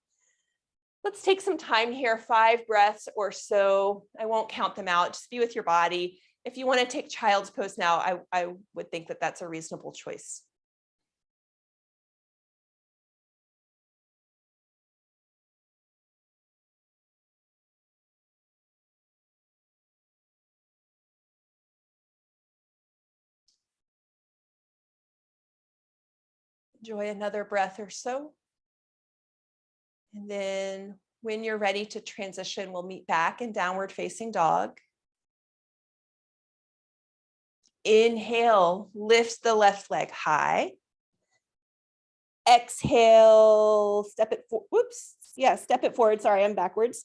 Speaker 1: Let's take some time here, 5 breaths or so. I won't count them out, just be with your body. If you want to take child's pose now, I would think that that's a reasonable choice. Enjoy another breath or so. And then when you're ready to transition, we'll meet back in downward facing dog. Inhale, lift the left leg high. Exhale, step it step it forward. Sorry, I'm backwards.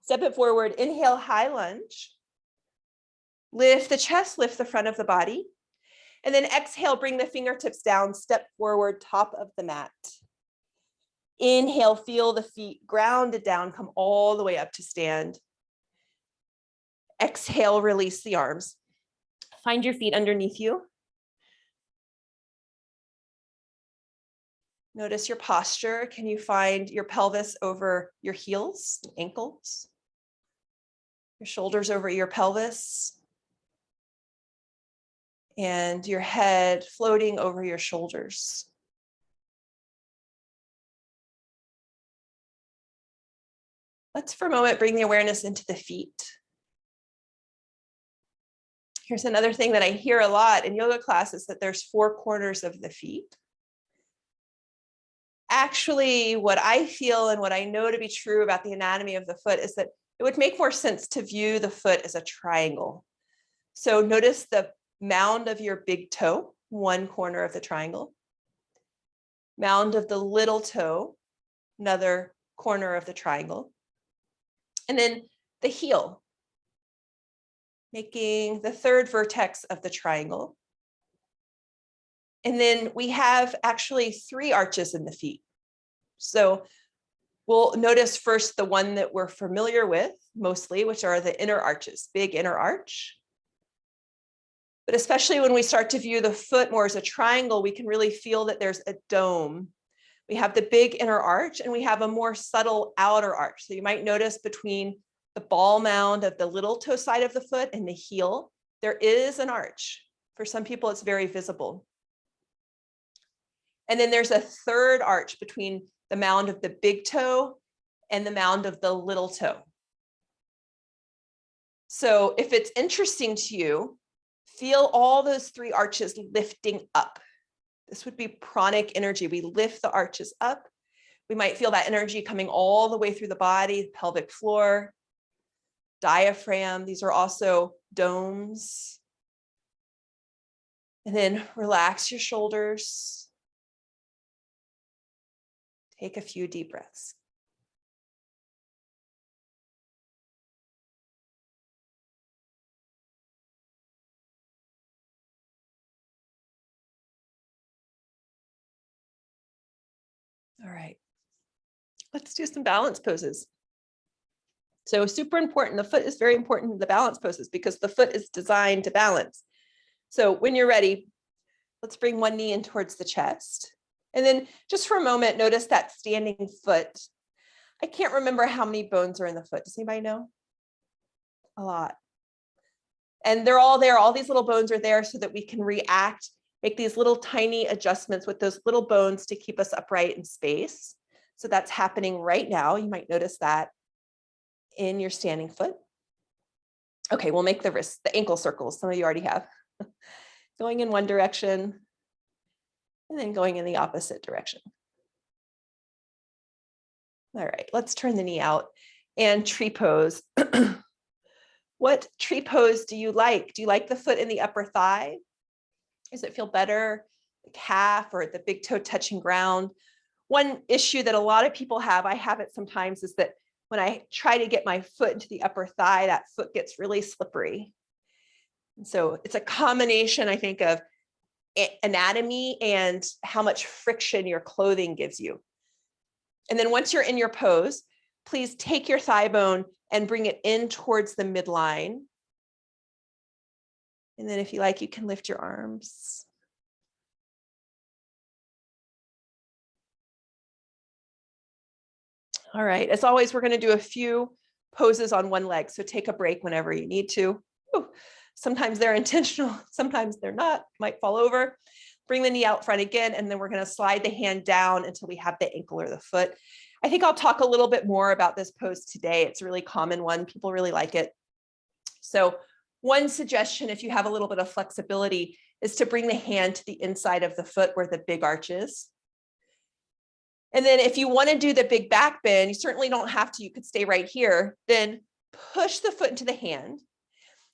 Speaker 1: Step it forward. Inhale, high lunge. Lift the chest, lift the front of the body. And then exhale, bring the fingertips down, step forward, top of the mat. Inhale, feel the feet grounded down, come all the way up to stand. Exhale, release the arms. Find your feet underneath you. Notice your posture. Can you find your pelvis over your heels, ankles? Your shoulders over your pelvis. And your head floating over your shoulders. Let's for a moment bring the awareness into the feet. Here's another thing that I hear a lot in yoga classes, that there's 4 corners of the feet. Actually, what I feel and what I know to be true about the anatomy of the foot is that it would make more sense to view the foot as a triangle. So notice the mound of your big toe, one corner of the triangle. Mound of the little toe, another corner of the triangle. And then the heel, making the third vertex of the triangle. And then we have actually 3 arches in the feet. So we'll notice first the one that we're familiar with mostly, which are the inner arches, big inner arch. But especially when we start to view the foot more as a triangle, we can really feel that there's a dome. We have the big inner arch and we have a more subtle outer arch. So you might notice between the ball mound of the little toe side of the foot and the heel, there is an arch. For some people, it's very visible. And then there's a third arch between the mound of the big toe and the mound of the little toe. So if it's interesting to you, feel all those 3 arches lifting up. This would be pranic energy. We lift the arches up. We might feel that energy coming all the way through the body, pelvic floor, diaphragm. These are also domes. And then relax your shoulders. Take a few deep breaths. All right, let's do some balance poses. So super important, the foot is very important in the balance poses because the foot is designed to balance. So when you're ready, let's bring one knee in towards the chest. And then just for a moment, notice that standing foot. I can't remember how many bones are in the foot. Does anybody know? A lot. And they're all there. All these little bones are there so that we can react, make these little tiny adjustments with those little bones to keep us upright in space. So that's happening right now. You might notice that in your standing foot. Okay, we'll make the ankle circles. Some of you already have. Going in one direction and then going in the opposite direction. All right, let's turn the knee out and tree pose. What tree pose do you like? Do you like the foot in the upper thigh? Does it feel better? The calf or the big toe touching ground? One issue that a lot of people have, I have it sometimes, is that when I try to get my foot into the upper thigh, that foot gets really slippery. And so it's a combination, I think, of anatomy and how much friction your clothing gives you. And then once you're in your pose, please take your thigh bone and bring it in towards the midline. And then if you like, you can lift your arms. All right, as always, we're going to do a few poses on one leg. So take a break whenever you need to. Ooh, sometimes they're intentional, sometimes they're not, might fall over. Bring the knee out front again, and then we're going to slide the hand down until we have the ankle or the foot. I think I'll talk a little bit more about this pose today. It's a really common one. People really like it. So one suggestion, if you have a little bit of flexibility, is to bring the hand to the inside of the foot where the big arch is. And then if you want to do the big back bend, you certainly don't have to, you could stay right here, then push the foot into the hand.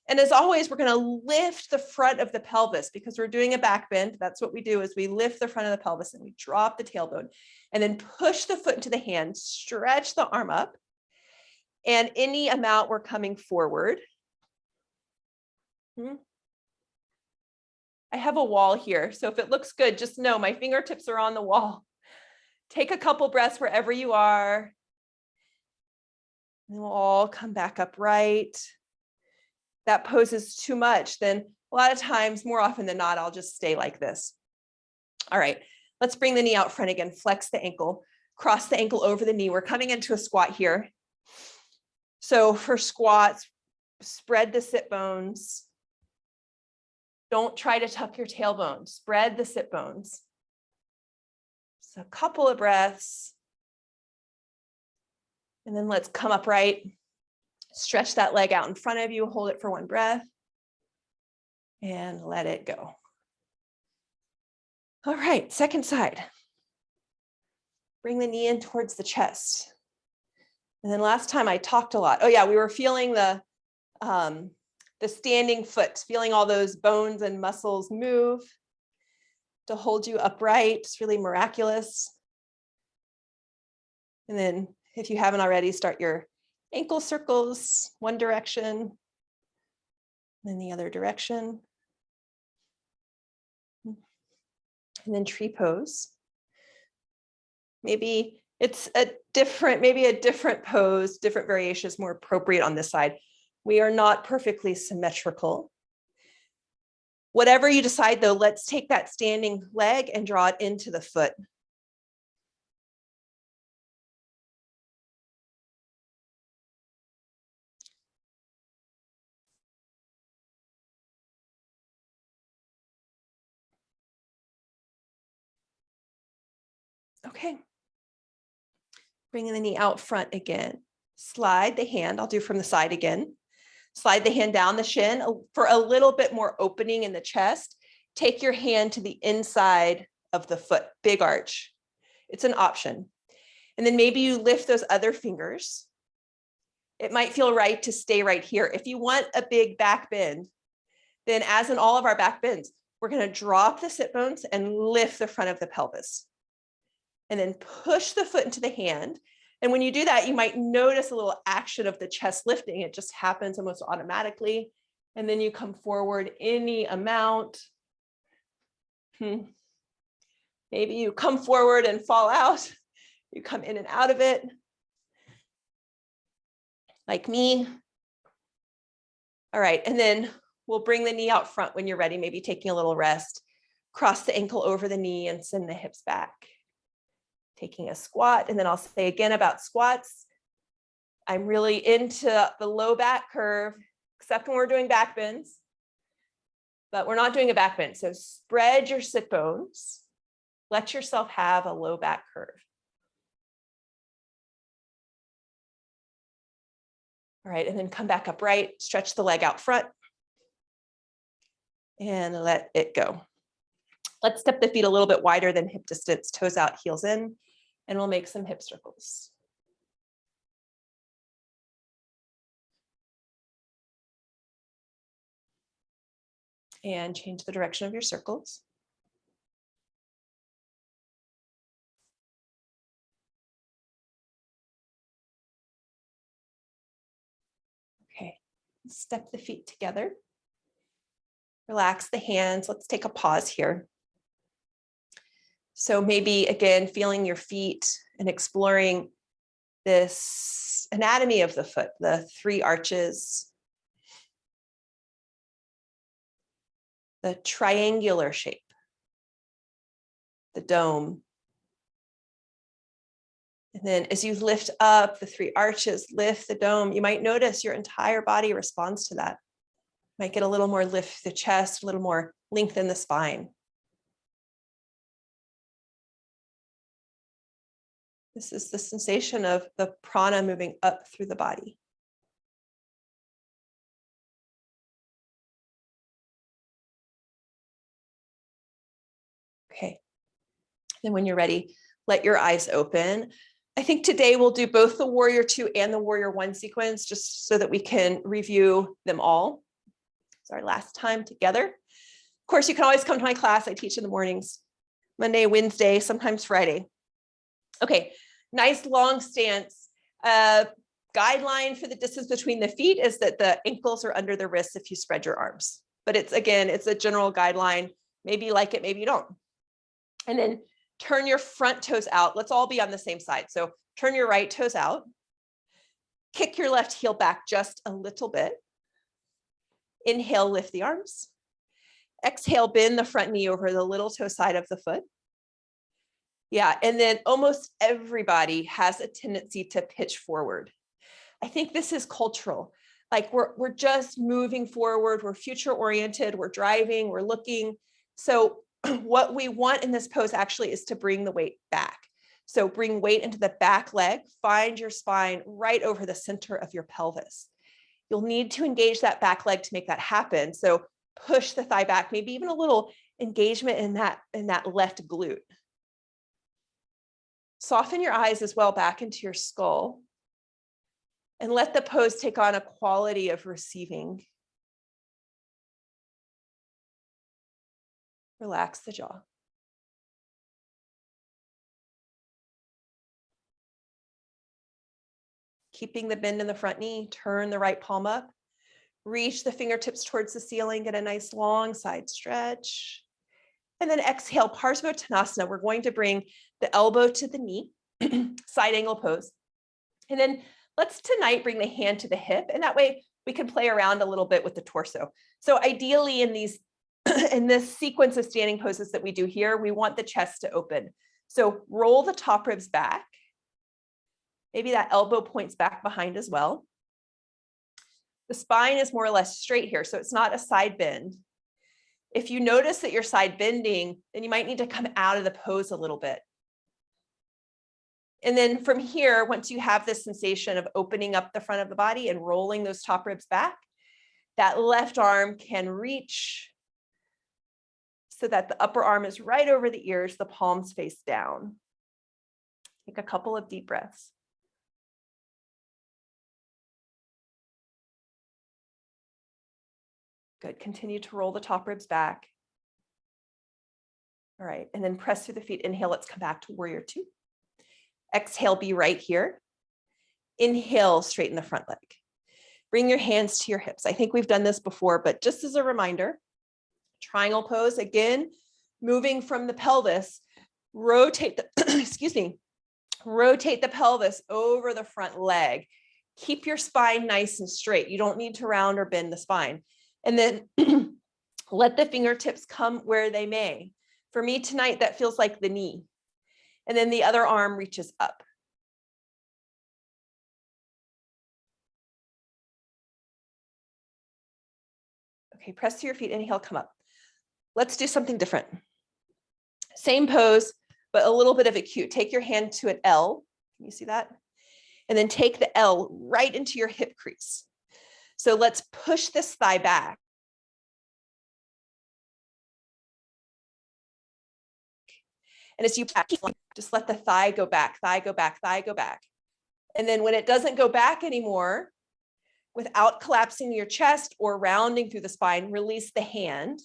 Speaker 1: And as always, we're going to lift the front of the pelvis because we're doing a back bend. That's what we do, is we lift the front of the pelvis and we drop the tailbone and then push the foot into the hand, stretch the arm up. And any amount we're coming forward. I have a wall here. So if it looks good, just know my fingertips are on the wall. Take a couple breaths wherever you are. And we'll all come back upright. That pose is too much, then a lot of times, more often than not, I'll just stay like this. All right, let's bring the knee out front again, flex the ankle, cross the ankle over the knee. We're coming into a squat here. So for squats, spread the sit bones. Don't try to tuck your tailbone, spread the sit bones. So a couple of breaths. And then let's come upright. Stretch that leg out in front of you, hold it for one breath, and let it go. All right, second side. Bring the knee in towards the chest. And then last time I talked a lot. Oh yeah, we were feeling the standing foot, feeling all those bones and muscles move to hold you upright. It's really miraculous. And then if you haven't already, start your ankle circles, one direction, then the other direction. And then tree pose. Maybe it's maybe a different pose, different variation is more appropriate on this side. We are not perfectly symmetrical. Whatever you decide though, let's take that standing leg and draw it into the foot. Okay. Bringing the knee out front again. Slide the hand, I'll do from the side again. Slide the hand down the shin for a little bit more opening in the chest. Take your hand to the inside of the foot, big arch. It's an option. And then maybe you lift those other fingers. It might feel right to stay right here. If you want a big back bend, then as in all of our back bends, we're going to drop the sit bones and lift the front of the pelvis. And then push the foot into the hand. And when you do that, you might notice a little action of the chest lifting. It just happens almost automatically. And then you come forward any amount. Maybe you come forward and fall out. You come in and out of it. Like me. All right, and then we'll bring the knee out front when you're ready, maybe taking a little rest. Cross the ankle over the knee and send the hips back. Taking a squat, and then I'll say again about squats. I'm really into the low back curve, except when we're doing back bends, but we're not doing a back bend. So spread your sit bones. Let yourself have a low back curve. All right, and then come back upright, stretch the leg out front and let it go. Let's step the feet a little bit wider than hip distance, toes out, heels in, and we'll make some hip circles. And change the direction of your circles. Okay, step the feet together. Relax the hands. Let's take a pause here. So maybe again, feeling your feet and exploring this anatomy of the foot, the 3 arches, the triangular shape, the dome. And then as you lift up the 3 arches, lift the dome, you might notice your entire body responds to that. Might get a little more lift the chest, a little more lengthen the spine. This is the sensation of the prana moving up through the body. Okay. Then when you're ready, let your eyes open. I think today we'll do both the Warrior 2 and the Warrior 1 sequence just so that we can review them all. It's our last time together. Of course, you can always come to my class. I teach in the mornings, Monday, Wednesday, sometimes Friday. Okay, nice long stance. Guideline for the distance between the feet is that the ankles are under the wrists if you spread your arms. But it's, again, it's a general guideline. Maybe you like it, maybe you don't. And then turn your front toes out. Let's all be on the same side. So turn your right toes out. Kick your left heel back just a little bit. Inhale, lift the arms. Exhale, bend the front knee over the little toe side of the foot. Yeah, and then almost everybody has a tendency to pitch forward. I think this is cultural. Like we're just moving forward, we're future oriented, we're driving, we're looking. So what we want in this pose actually is to bring the weight back. So bring weight into the back leg, find your spine right over the center of your pelvis. You'll need to engage that back leg to make that happen. So push the thigh back, maybe even a little engagement in that left glute. Soften your eyes as well back into your skull and let the pose take on a quality of receiving. Relax the jaw. Keeping the bend in the front knee, turn the right palm up, reach the fingertips towards the ceiling, get a nice long side stretch. And then exhale, Parsvottanasana. We're going to bring the elbow to the knee, side angle pose. And then let's tonight bring the hand to the hip, and that way we can play around a little bit with the torso. So ideally in this sequence of standing poses that we do here, we want the chest to open. So roll the top ribs back. Maybe that elbow points back behind as well. The spine is more or less straight here, so it's not a side bend. If you notice that you're side bending, then you might need to come out of the pose a little bit. And then from here, once you have this sensation of opening up the front of the body and rolling those top ribs back, that left arm can reach so that the upper arm is right over the ears, the palms face down. Take a couple of deep breaths. Good, continue to roll the top ribs back. All right, and then press through the feet. Inhale, let's come back to Warrior 2. Exhale, be right here. Inhale, straighten the front leg. Bring your hands to your hips. I think we've done this before, but just as a reminder, triangle pose, again, moving from the pelvis, rotate the, rotate the pelvis over the front leg. Keep your spine nice and straight. You don't need to round or bend the spine. And then let the fingertips come where they may. For me tonight, that feels like the knee. And then the other arm reaches up. Okay, press to your feet, inhale, come up. Let's do something different. Same pose, but a little bit of acute. Take your hand to an L. Can you see that? And then take the L right into your hip crease. So let's push this thigh back. And as you just let the thigh go back, thigh go back, thigh go back. And then when it doesn't go back anymore, without collapsing your chest or rounding through the spine, release the hand.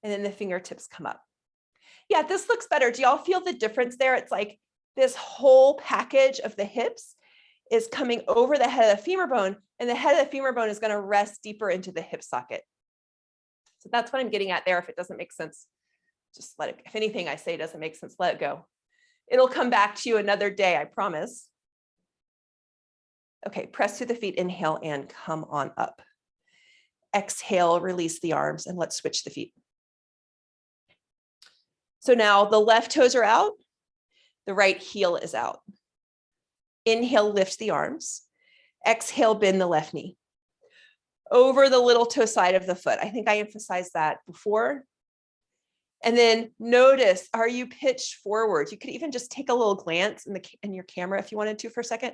Speaker 1: And then the fingertips come up. Yeah, this looks better. Do y'all feel the difference there? It's like this whole package of the hips is coming over the head of the femur bone, and the head of the femur bone is going to rest deeper into the hip socket. So that's what I'm getting at there. If it doesn't make sense, just let it, if anything I say doesn't make sense, let it go. It'll come back to you another day, I promise. Okay, press through the feet, inhale and come on up. Exhale, release the arms, and let's switch the feet. So now the left toes are out, the right heel is out. Inhale, lift the arms. Exhale, bend the left knee. Over the little toe side of the foot. I think I emphasized that before. And then notice, are you pitched forward? You could even just take a little glance in your camera if you wanted to for a second.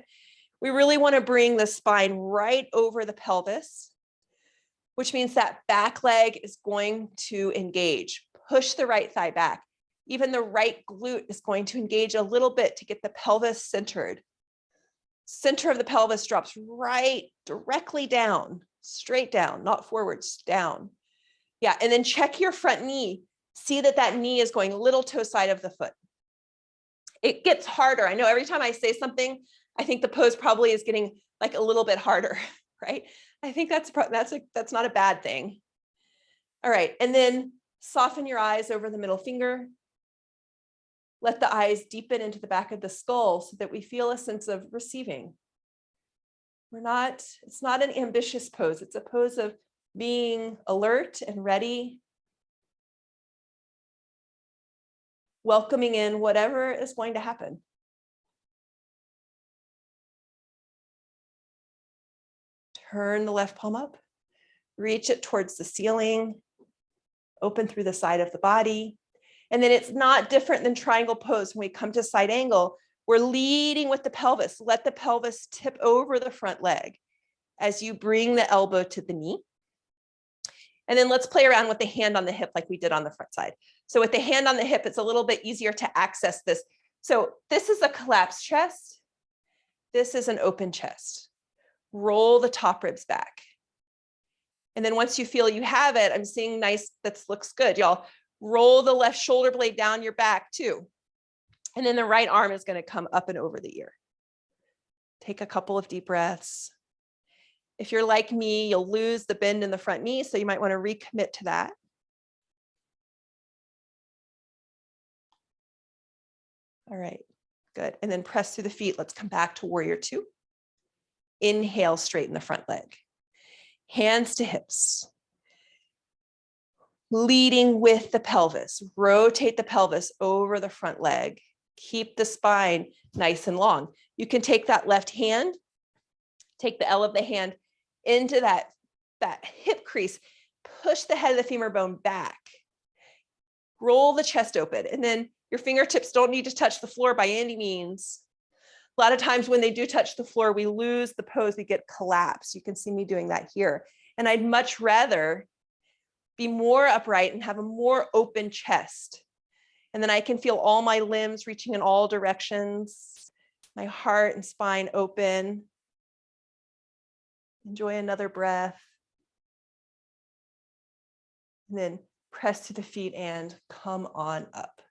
Speaker 1: We really want to bring the spine right over the pelvis, which means that back leg is going to engage. Push the right thigh back. Even the right glute is going to engage a little bit to get the pelvis centered. Center of the pelvis drops right directly down, straight down, not forwards, down. Yeah, and then check your front knee. See that that knee is going little toe side of the foot. It gets harder. I know every time I say something, I think the pose probably is getting like a little bit harder, right? I think that's not a bad thing. All right, and then soften your eyes over the middle finger. Let the eyes deepen into the back of the skull so that we feel a sense of receiving. It's not an ambitious pose. It's a pose of being alert and ready, welcoming in whatever is going to happen. Turn the left palm up, reach it towards the ceiling, open through the side of the body. And then it's not different than triangle pose. When we come to side angle, we're leading with the pelvis. Let the pelvis tip over the front leg as you bring the elbow to the knee. And then let's play around with the hand on the hip like we did on the front side. So with the hand on the hip, it's a little bit easier to access this. So this is a collapsed chest. This is an open chest. Roll the top ribs back. And then once you feel you have it, I'm seeing nice, that looks good, y'all. Roll the left shoulder blade down your back too. And then the right arm is going to come up and over the ear. Take a couple of deep breaths. If you're like me, you'll lose the bend in the front knee, so you might want to recommit to that. All right, good. And then press through the feet. Let's come back to warrior two. Inhale, straighten the front leg. Hands to hips. Leading with the pelvis. Rotate the pelvis over the front leg. Keep the spine nice and long. You can take that left hand, take the L of the hand into that hip crease, push the head of the femur bone back. Roll the chest open, and then your fingertips don't need to touch the floor by any means. A lot of times when they do touch the floor, we lose the pose, we get collapsed. You can see me doing that here. And I'd much rather be more upright and have a more open chest. And then I can feel all my limbs reaching in all directions, my heart and spine open. Enjoy another breath. And then press to the feet and come on up.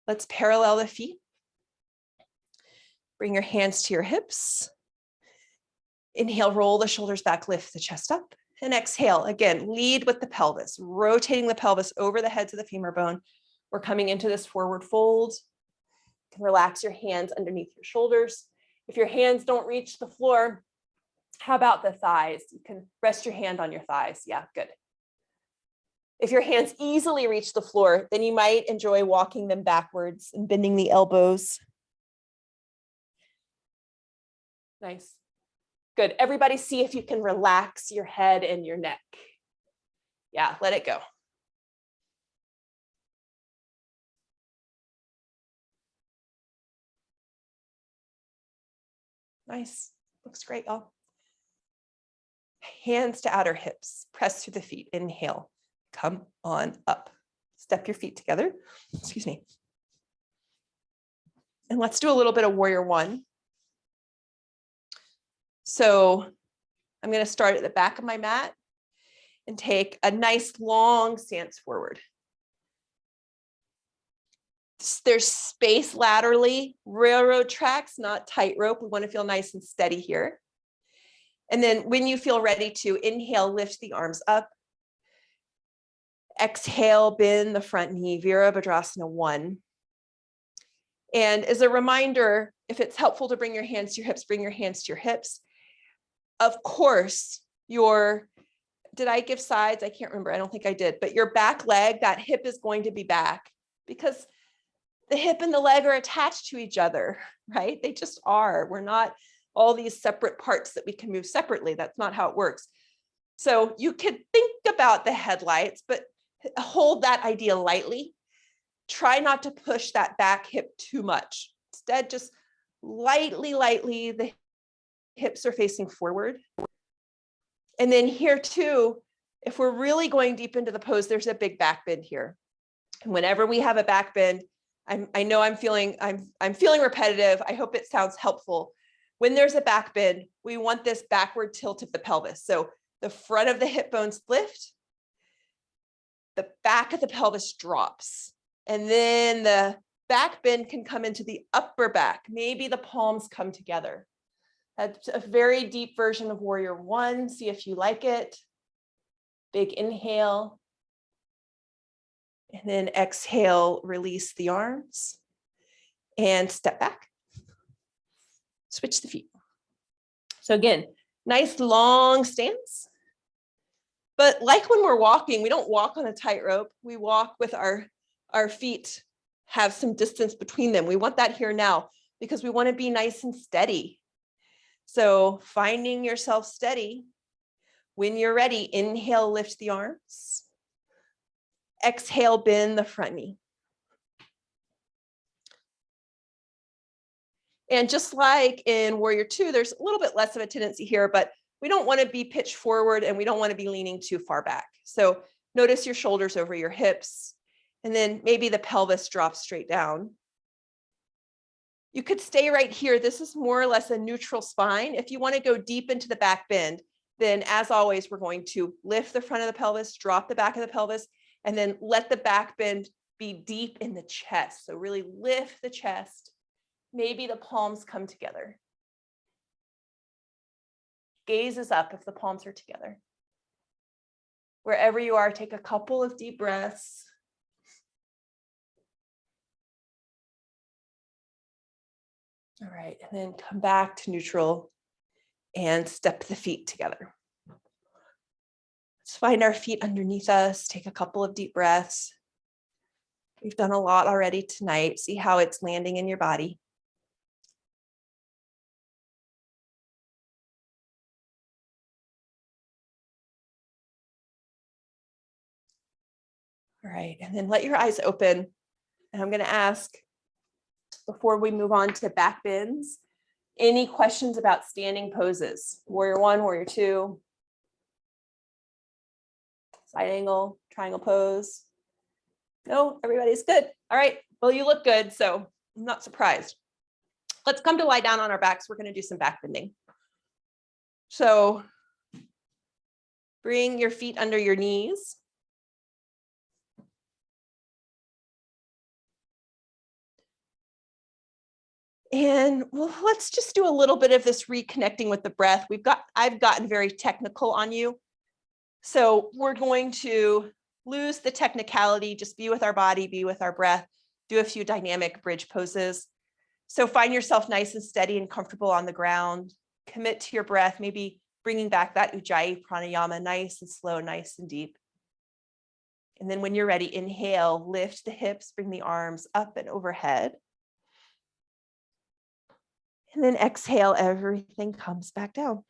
Speaker 1: Let's parallel the feet. Bring your hands to your hips. Inhale, roll the shoulders back, lift the chest up. And exhale, again, lead with the pelvis, rotating the pelvis over the heads of the femur bone. We're coming into this forward fold. You can relax your hands underneath your shoulders. If your hands don't reach the floor, how about the thighs? You can rest your hand on your thighs. Yeah, good. If your hands easily reach the floor, then you might enjoy walking them backwards and bending the elbows. Nice. Good. Everybody see if you can relax your head and your neck. Yeah, let it go. Nice. Looks great, y'all. Hands to outer hips. Press through the feet. Inhale. Come on up. Step your feet together. Excuse me. And let's do a little bit of warrior one. So I'm going to start at the back of my mat and take a nice long stance forward. There's space laterally, railroad tracks, not tightrope. We want to feel nice and steady here. And then when you feel ready to inhale, lift the arms up. Exhale, bend the front knee, Virabhadrasana 1. And as a reminder, if it's helpful to bring your hands to your hips, bring your hands to your hips. Of course, did I give sides? I can't remember. I don't think I did, but your back leg, that hip is going to be back because the hip and the leg are attached to each other, right? They just are. We're not all these separate parts that we can move separately. That's not how it works. So you could think about the headlights, but hold that idea lightly. Try not to push that back hip too much. Instead, just lightly, the hips are facing forward. And then here too, if we're really going deep into the pose, there's a big back bend here. And whenever we have a back bend, I know I'm feeling repetitive. I hope it sounds helpful. When there's a back bend, we want this backward tilt of the pelvis. So the front of the hip bones lift, the back of the pelvis drops, and then the back bend can come into the upper back. Maybe the palms come together. That's a very deep version of warrior one. See if you like it. Big inhale. And then exhale, release the arms and step back. Switch the feet. So again, nice long stance. But like when we're walking, we don't walk on a tightrope. We walk with our feet have some distance between them. We want that here now because we want to be nice and steady. So finding yourself steady. When you're ready, inhale, lift the arms. Exhale, bend the front knee. And just like in warrior two, there's a little bit less of a tendency here, but we don't want to be pitched forward and we don't want to be leaning too far back. So notice your shoulders over your hips, and then maybe the pelvis drops straight down. You could stay right here. This is more or less a neutral spine. If you want to go deep into the back bend, then as always, we're going to lift the front of the pelvis, drop the back of the pelvis, and then let the back bend be deep in the chest. So really lift the chest. Maybe the palms come together. Gaze is up if the palms are together. Wherever you are, take a couple of deep breaths. All right, and then come back to neutral and step the feet together. Let's find our feet underneath us. Take a couple of deep breaths. We've done a lot already tonight. See how it's landing in your body. All right, and then let your eyes open. And I'm going to ask, before we move on to back bends, any questions about standing poses? Warrior one, warrior two. Side angle, triangle pose. No, everybody's good. All right, well, you look good, so I'm not surprised. Let's come to lie down on our backs. We're going to do some back bending. So bring your feet under your knees. And well, let's just do a little bit of this reconnecting with the breath. I've gotten very technical on you. So we're going to lose the technicality, just be with our body, be with our breath, do a few dynamic bridge poses. So find yourself nice and steady and comfortable on the ground. Commit to your breath, maybe bringing back that Ujjayi pranayama, nice and slow, nice and deep. And then when you're ready, inhale, lift the hips, bring the arms up and overhead. And then exhale, everything comes back down.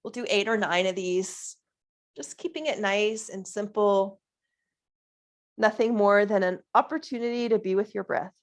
Speaker 1: We'll do 8 or 9 of these, just keeping it nice and simple. Nothing more than an opportunity to be with your breath.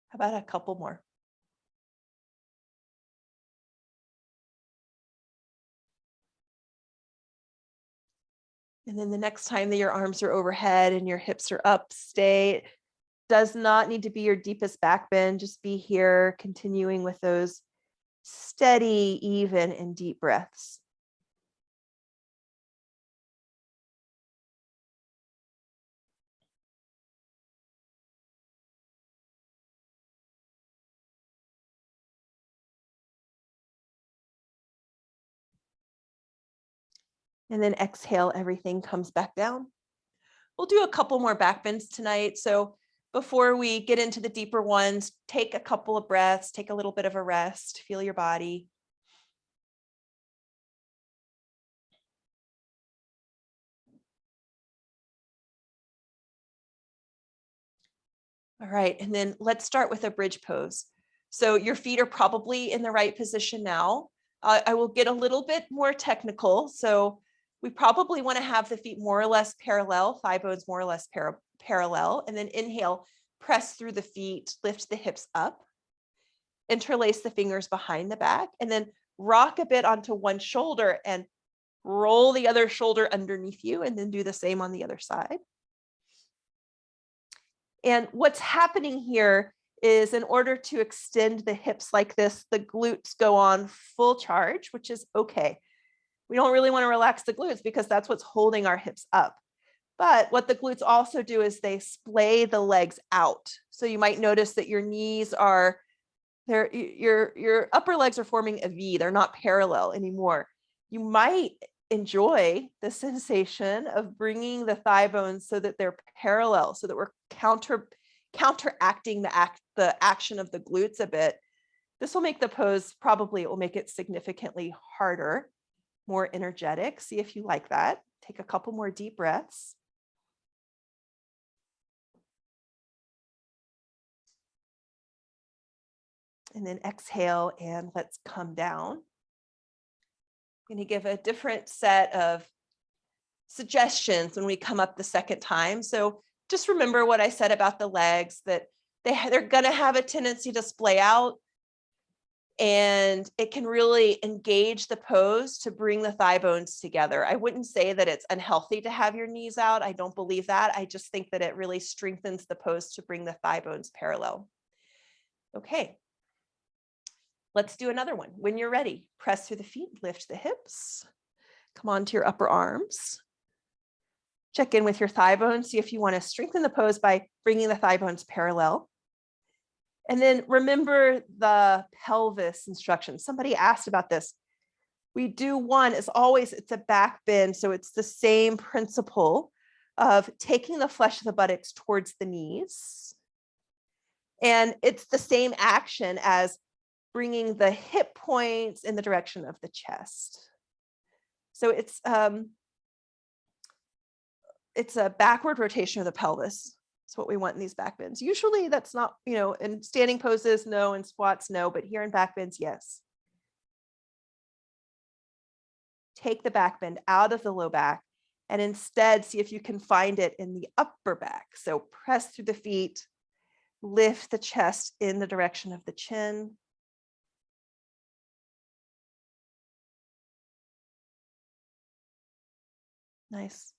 Speaker 1: How about a couple more? And then the next time that your arms are overhead and your hips are up, stay. Does not need to be your deepest back bend. Just be here, continuing with those steady, even, and deep breaths. And then exhale, everything comes back down. We'll do a couple more back bends tonight. So before we get into the deeper ones, take a couple of breaths, take a little bit of a rest, feel your body. All right, and then let's start with a bridge pose. So your feet are probably in the right position now. I will get a little bit more technical. So we probably want to have the feet more or less parallel, thigh bones more or less parallel, and then inhale, press through the feet, lift the hips up, interlace the fingers behind the back, and then rock a bit onto one shoulder and roll the other shoulder underneath you, and then do the same on the other side. And what's happening here is, in order to extend the hips like this, the glutes go on full charge, which is okay. We don't really want to relax the glutes because that's what's holding our hips up. But what the glutes also do is they splay the legs out. So you might notice that your knees are there, your upper legs are forming a V. They're not parallel anymore. You might enjoy the sensation of bringing the thigh bones so that they're parallel, so that we're counteracting the action of the glutes a bit. This will make the pose, probably it will make it significantly harder, more energetic. See if you like that. Take a couple more deep breaths. And then exhale, and let's come down. I'm going to give a different set of suggestions when we come up the second time. So just remember what I said about the legs, that they're going to have a tendency to splay out, and it can really engage the pose to bring the thigh bones together. I wouldn't say that it's unhealthy to have your knees out. I don't believe that. I just think that it really strengthens the pose to bring the thigh bones parallel. Okay. Let's do another one. When you're ready, press through the feet, lift the hips, come onto your upper arms. Check in with your thigh bones. See if you want to strengthen the pose by bringing the thigh bones parallel. And then remember the pelvis instructions. Somebody asked about this. We do one, as always, it's a back bend. So it's the same principle of taking the flesh of the buttocks towards the knees. And it's the same action as bringing the hip points in the direction of the chest. So it's a backward rotation of the pelvis. That's what we want in these back bends. Usually that's not, in standing poses, no, in squats, no, but here in back bends, yes. Take the back bend out of the low back and instead see if you can find it in the upper back. So press through the feet, lift the chest in the direction of the chin. Nice.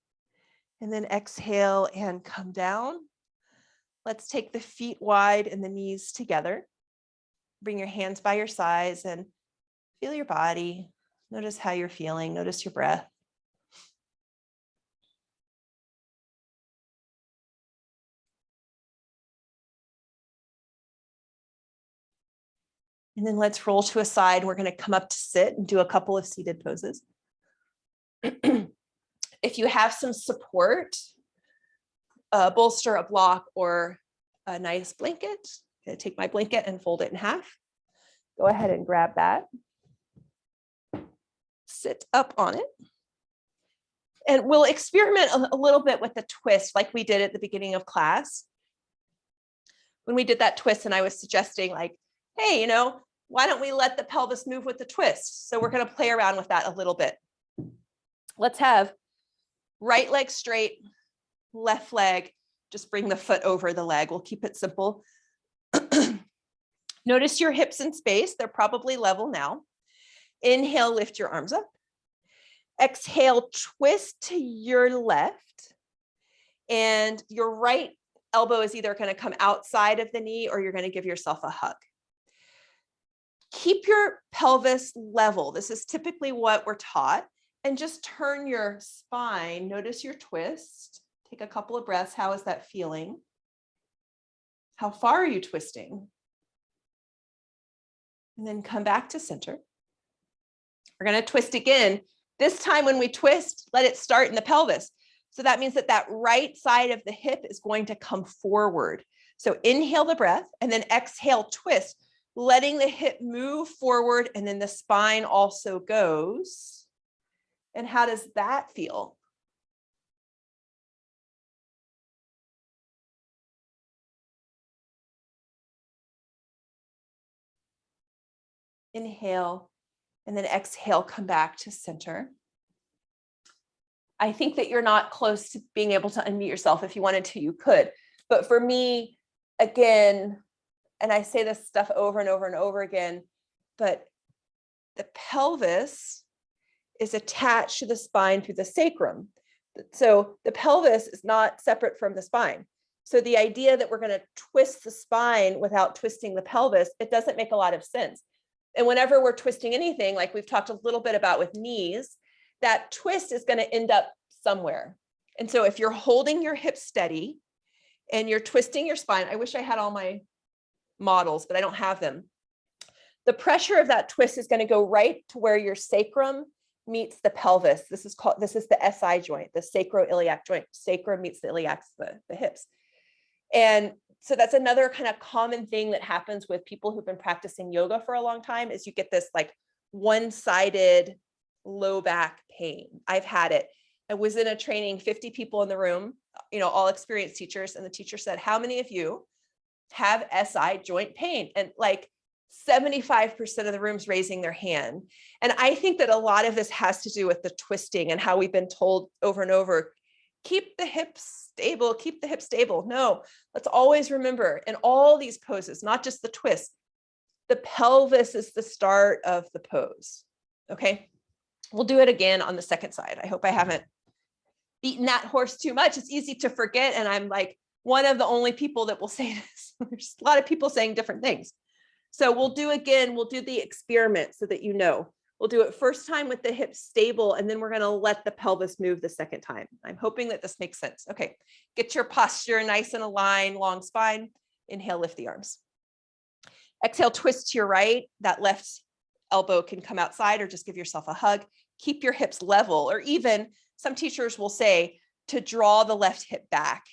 Speaker 1: And then exhale and come down. Let's take the feet wide and the knees together. Bring your hands by your sides and feel your body. Notice how you're feeling. Notice your breath. And then let's roll to a side. We're going to come up to sit and do a couple of seated poses. If you have some support, a bolster, a block, or a nice blanket, I'm going to take my blanket and fold it in half. Go ahead and grab that. Sit up on it. And we'll experiment a little bit with the twist like we did at the beginning of class. When we did that twist and I was suggesting like, hey, why don't we let the pelvis move with the twist? So we're going to play around with that a little bit. Let's have right leg straight, left leg, just bring the foot over the leg. We'll keep it simple. Notice your hips in space. They're probably level now. Inhale, lift your arms up. Exhale, twist to your left. And your right elbow is either going to come outside of the knee or you're going to give yourself a hug. Keep your pelvis level. This is typically what we're taught. And just turn your spine. Notice your twist. Take a couple of breaths. How is that feeling? How far are you twisting? And then come back to center. We're going to twist again. This time when we twist, let it start in the pelvis. So that means that that right side of the hip is going to come forward. So inhale the breath and then exhale, twist, letting the hip move forward, and then the spine also goes. And how does that feel? Inhale, and then exhale, come back to center. I think that you're not close to being able to unmute yourself. If you wanted to, you could. But for me, again, and I say this stuff over and over and over again, but the pelvis is attached to the spine through the sacrum. So the pelvis is not separate from the spine. So the idea that we're going to twist the spine without twisting the pelvis, it doesn't make a lot of sense. And whenever we're twisting anything, like we've talked a little bit about with knees, that twist is going to end up somewhere. And so if you're holding your hips steady and you're twisting your spine, I wish I had all my models, but I don't have them. The pressure of that twist is going to go right to where your sacrum meets the pelvis. This is the SI joint, the sacroiliac joint. Sacrum meets the iliacs, the hips. And so that's another kind of common thing that happens with people who've been practicing yoga for a long time is you get this like one-sided low back pain. I've had it. I was in a training, 50 people in the room, all experienced teachers. And the teacher said, how many of you have SI joint pain? And like 75% of the room's raising their hand. And I think that a lot of this has to do with the twisting and how we've been told over and over, keep the hips stable, keep the hips stable. No, let's always remember in all these poses, not just the twist, the pelvis is the start of the pose. Okay. We'll do it again on the second side. I hope I haven't beaten that horse too much. It's easy to forget. And I'm like one of the only people that will say this. There's a lot of people saying different things. So we'll do the experiment so that you know. We'll do it first time with the hips stable, and then we're going to let the pelvis move the second time. I'm hoping that this makes sense. Okay, get your posture nice and aligned, long spine. Inhale, lift the arms. Exhale, twist to your right. That left elbow can come outside or just give yourself a hug. Keep your hips level, or even some teachers will say to draw the left hip back.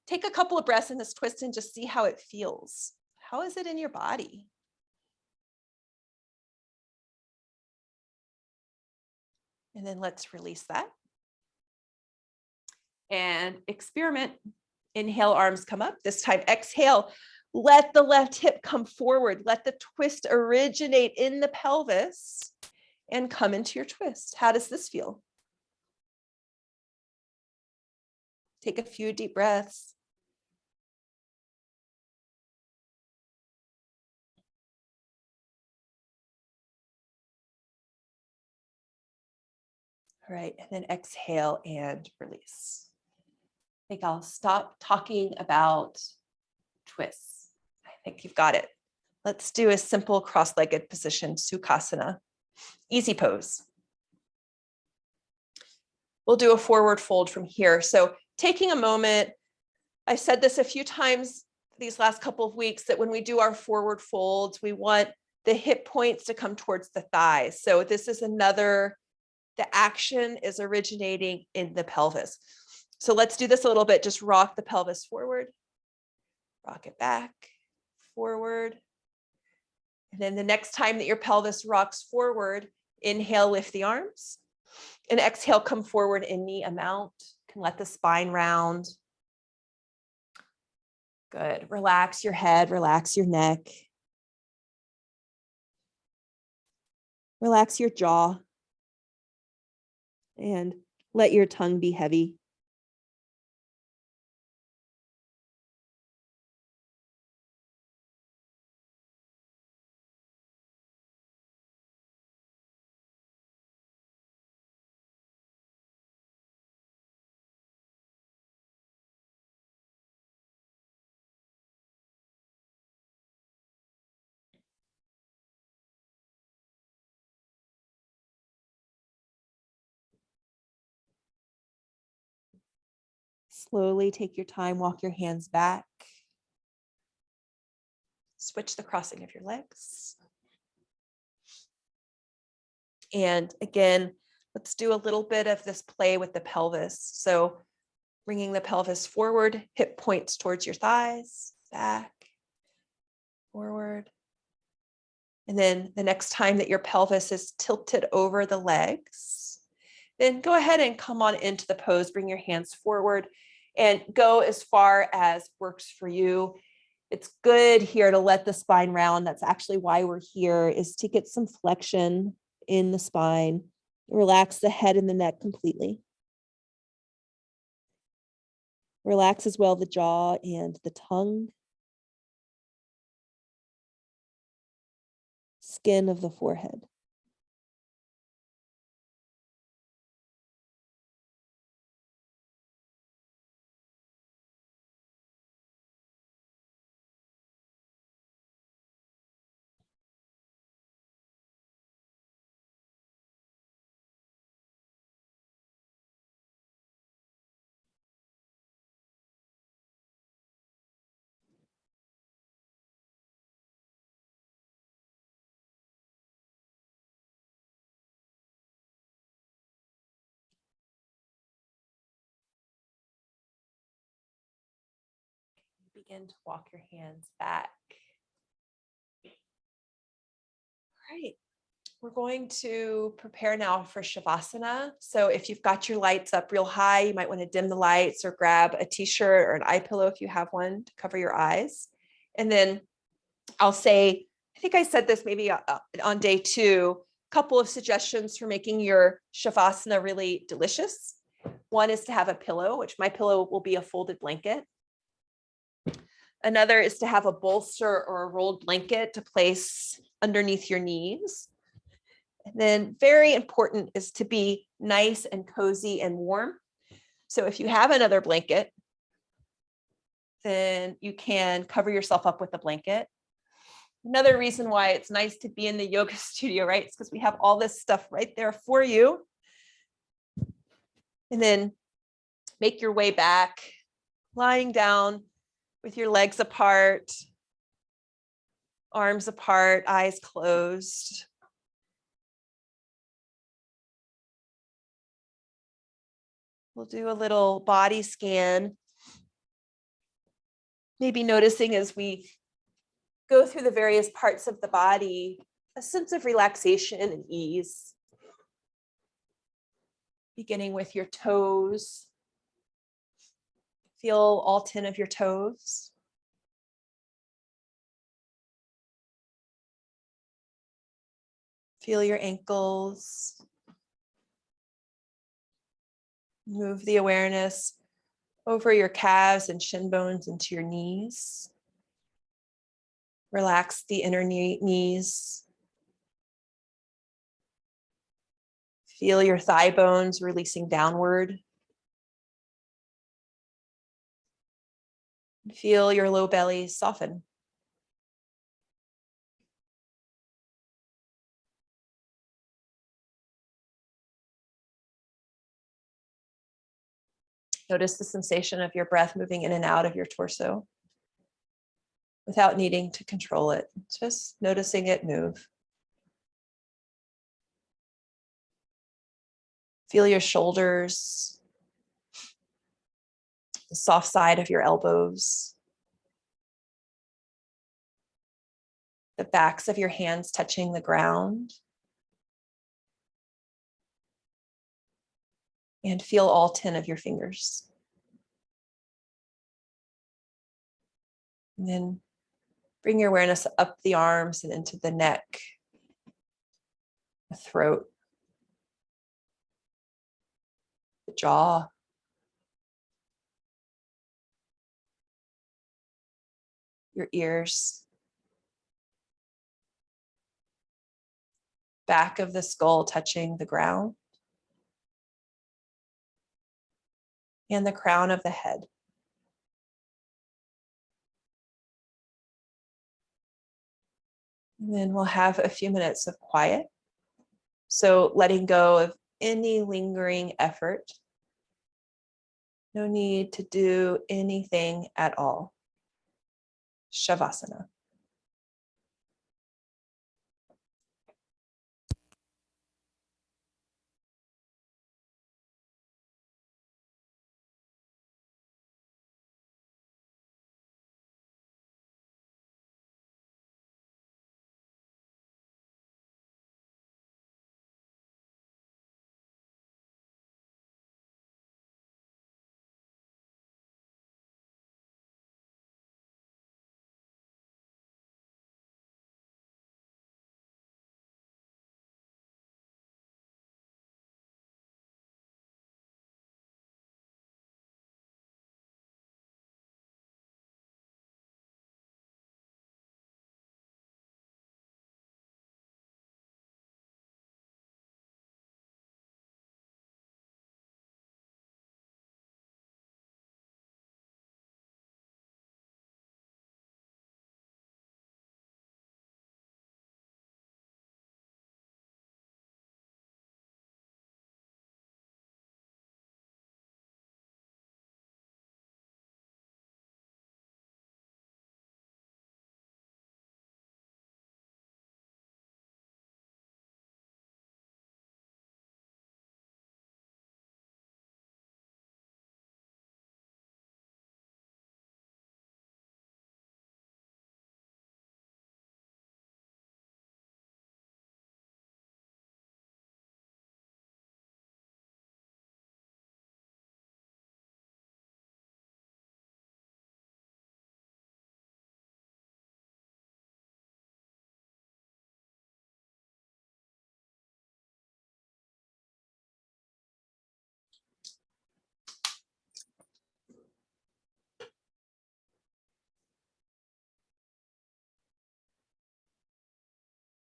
Speaker 1: Take a couple of breaths in this twist and just see how it feels. How is it in your body? And then let's release that. And experiment. Inhale, arms come up. This time, exhale. Let the left hip come forward. Let the twist originate in the pelvis and come into your twist. How does this feel? Take a few deep breaths. All right, and then exhale and release. I think I'll stop talking about twists. I think you've got it. Let's do a simple cross-legged position, Sukhasana. Easy pose. We'll do a forward fold from here. So taking a moment, I said this a few times these last couple of weeks, that when we do our forward folds, we want the hip points to come towards the thighs. So this is the action is originating in the pelvis. So let's do this a little bit. Just rock the pelvis forward, rock it back, forward. And then the next time that your pelvis rocks forward, inhale, lift the arms, and exhale, come forward in knee amount. Can let the spine round. Good. Relax your head, relax your neck. Relax your jaw. And let your tongue be heavy. Slowly take your time, walk your hands back. Switch the crossing of your legs. And again, let's do a little bit of this play with the pelvis. So bringing the pelvis forward, hip points towards your thighs, back, forward. And then the next time that your pelvis is tilted over the legs, then go ahead and come on into the pose, bring your hands forward and go as far as works for you. It's good here to let the spine round. That's actually why we're here, is to get some flexion in the spine. Relax the head and the neck completely. Relax as well the jaw and the tongue. Skin of the forehead. Begin to walk your hands back. All right, we're going to prepare now for Shavasana. So if you've got your lights up real high, you might want to dim the lights or grab a t-shirt or an eye pillow if you have one to cover your eyes. And then I'll say, I think I said this maybe on day 2, a couple of suggestions for making your Shavasana really delicious. One is to have a pillow, which my pillow will be a folded blanket. Another is to have a bolster or a rolled blanket to place underneath your knees. And then very important is to be nice and cozy and warm. So if you have another blanket, then you can cover yourself up with a blanket. Another reason why it's nice to be in the yoga studio, right? It's because we have all this stuff right there for you. And then make your way back, lying down with your legs apart, arms apart, eyes closed. We'll do a little body scan. Maybe noticing as we go through the various parts of the body, a sense of relaxation and ease. Beginning with your toes. Feel all 10 of your toes. Feel your ankles. Move the awareness over your calves and shin bones into your knees. Relax the inner knees. Feel your thigh bones releasing downward. Feel your low belly soften. Notice the sensation of your breath moving in and out of your torso without needing to control it, just noticing it move. Feel your shoulders, the soft side of your elbows, the backs of your hands touching the ground. And feel all 10 of your fingers. And then bring your awareness up the arms and into the neck, the throat, the jaw, your ears, back of the skull touching the ground, and the crown of the head. And then we'll have a few minutes of quiet. So letting go of any lingering effort. No need to do anything at all. Shavasana.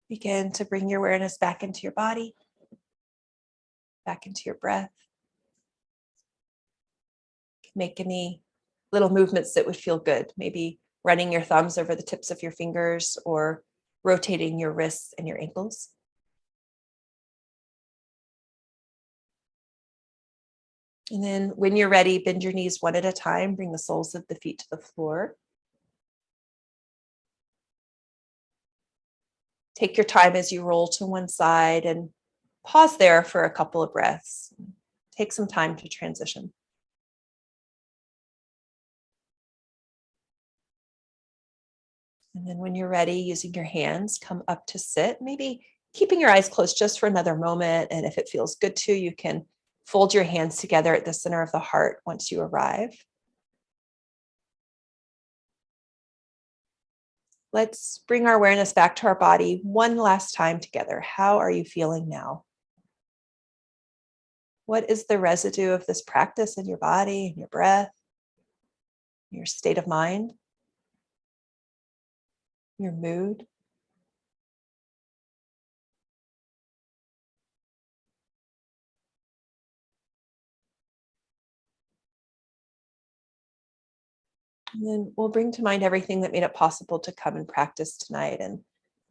Speaker 1: Begin to bring your awareness back into your body, back into your breath. Make any little movements that would feel good. Maybe running your thumbs over the tips of your fingers or rotating your wrists and your ankles. And then when you're ready, bend your knees one at a time. Bring the soles of the feet to the floor. Take your time as you roll to one side and pause there for a couple of breaths. Take some time to transition. And then when you're ready, using your hands, come up to sit, maybe keeping your eyes closed just for another moment. And if it feels good to, you can fold your hands together at the center of the heart once you arrive. Let's bring our awareness back to our body one last time together. How are you feeling now? What is the residue of this practice in your body, in your breath, your state of mind, your mood? And then we'll bring to mind everything that made it possible to come and practice tonight. And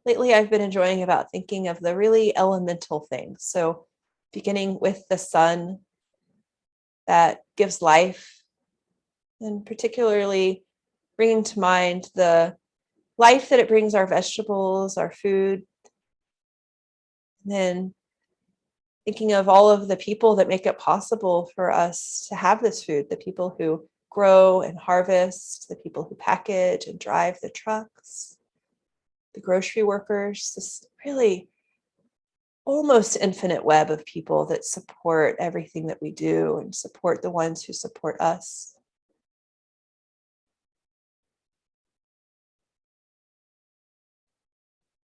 Speaker 1: lately I've been enjoying about thinking of the really elemental things. So beginning with the sun that gives life, and particularly bringing to mind the life that it brings our vegetables, our food. And then thinking of all of the people that make it possible for us to have this food, the people who grow and harvest, the people who package and drive the trucks, the grocery workers, this really almost infinite web of people that support everything that we do and support the ones who support us.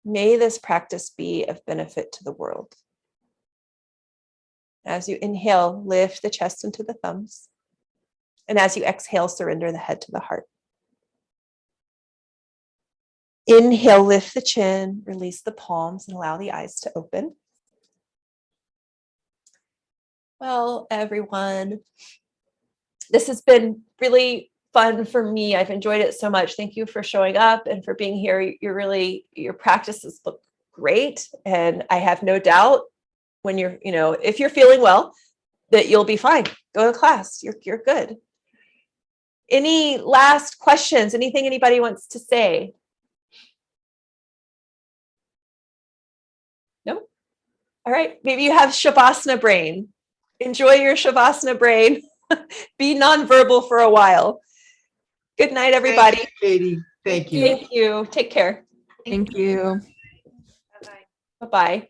Speaker 1: May this practice be of benefit to the world. As you inhale, lift the chest into the thumbs. And as you exhale, surrender the head to the heart. Inhale, lift the chin, release the palms, and allow the eyes to open. Well, everyone, this has been really fun for me. I've enjoyed it so much. Thank you for showing up and for being here. Your practices look great. And I have no doubt when if you're feeling well, that you'll be fine. Go to class. You're good. Any last questions? Anything anybody wants to say? No? All right. Maybe you have Shavasana brain. Enjoy your Shavasana brain. Be nonverbal for a while. Good night, everybody.
Speaker 6: Thank you, Katie. Thank you.
Speaker 1: Thank you. Take care.
Speaker 4: Thank you.
Speaker 5: Bye-bye.
Speaker 1: Bye-bye.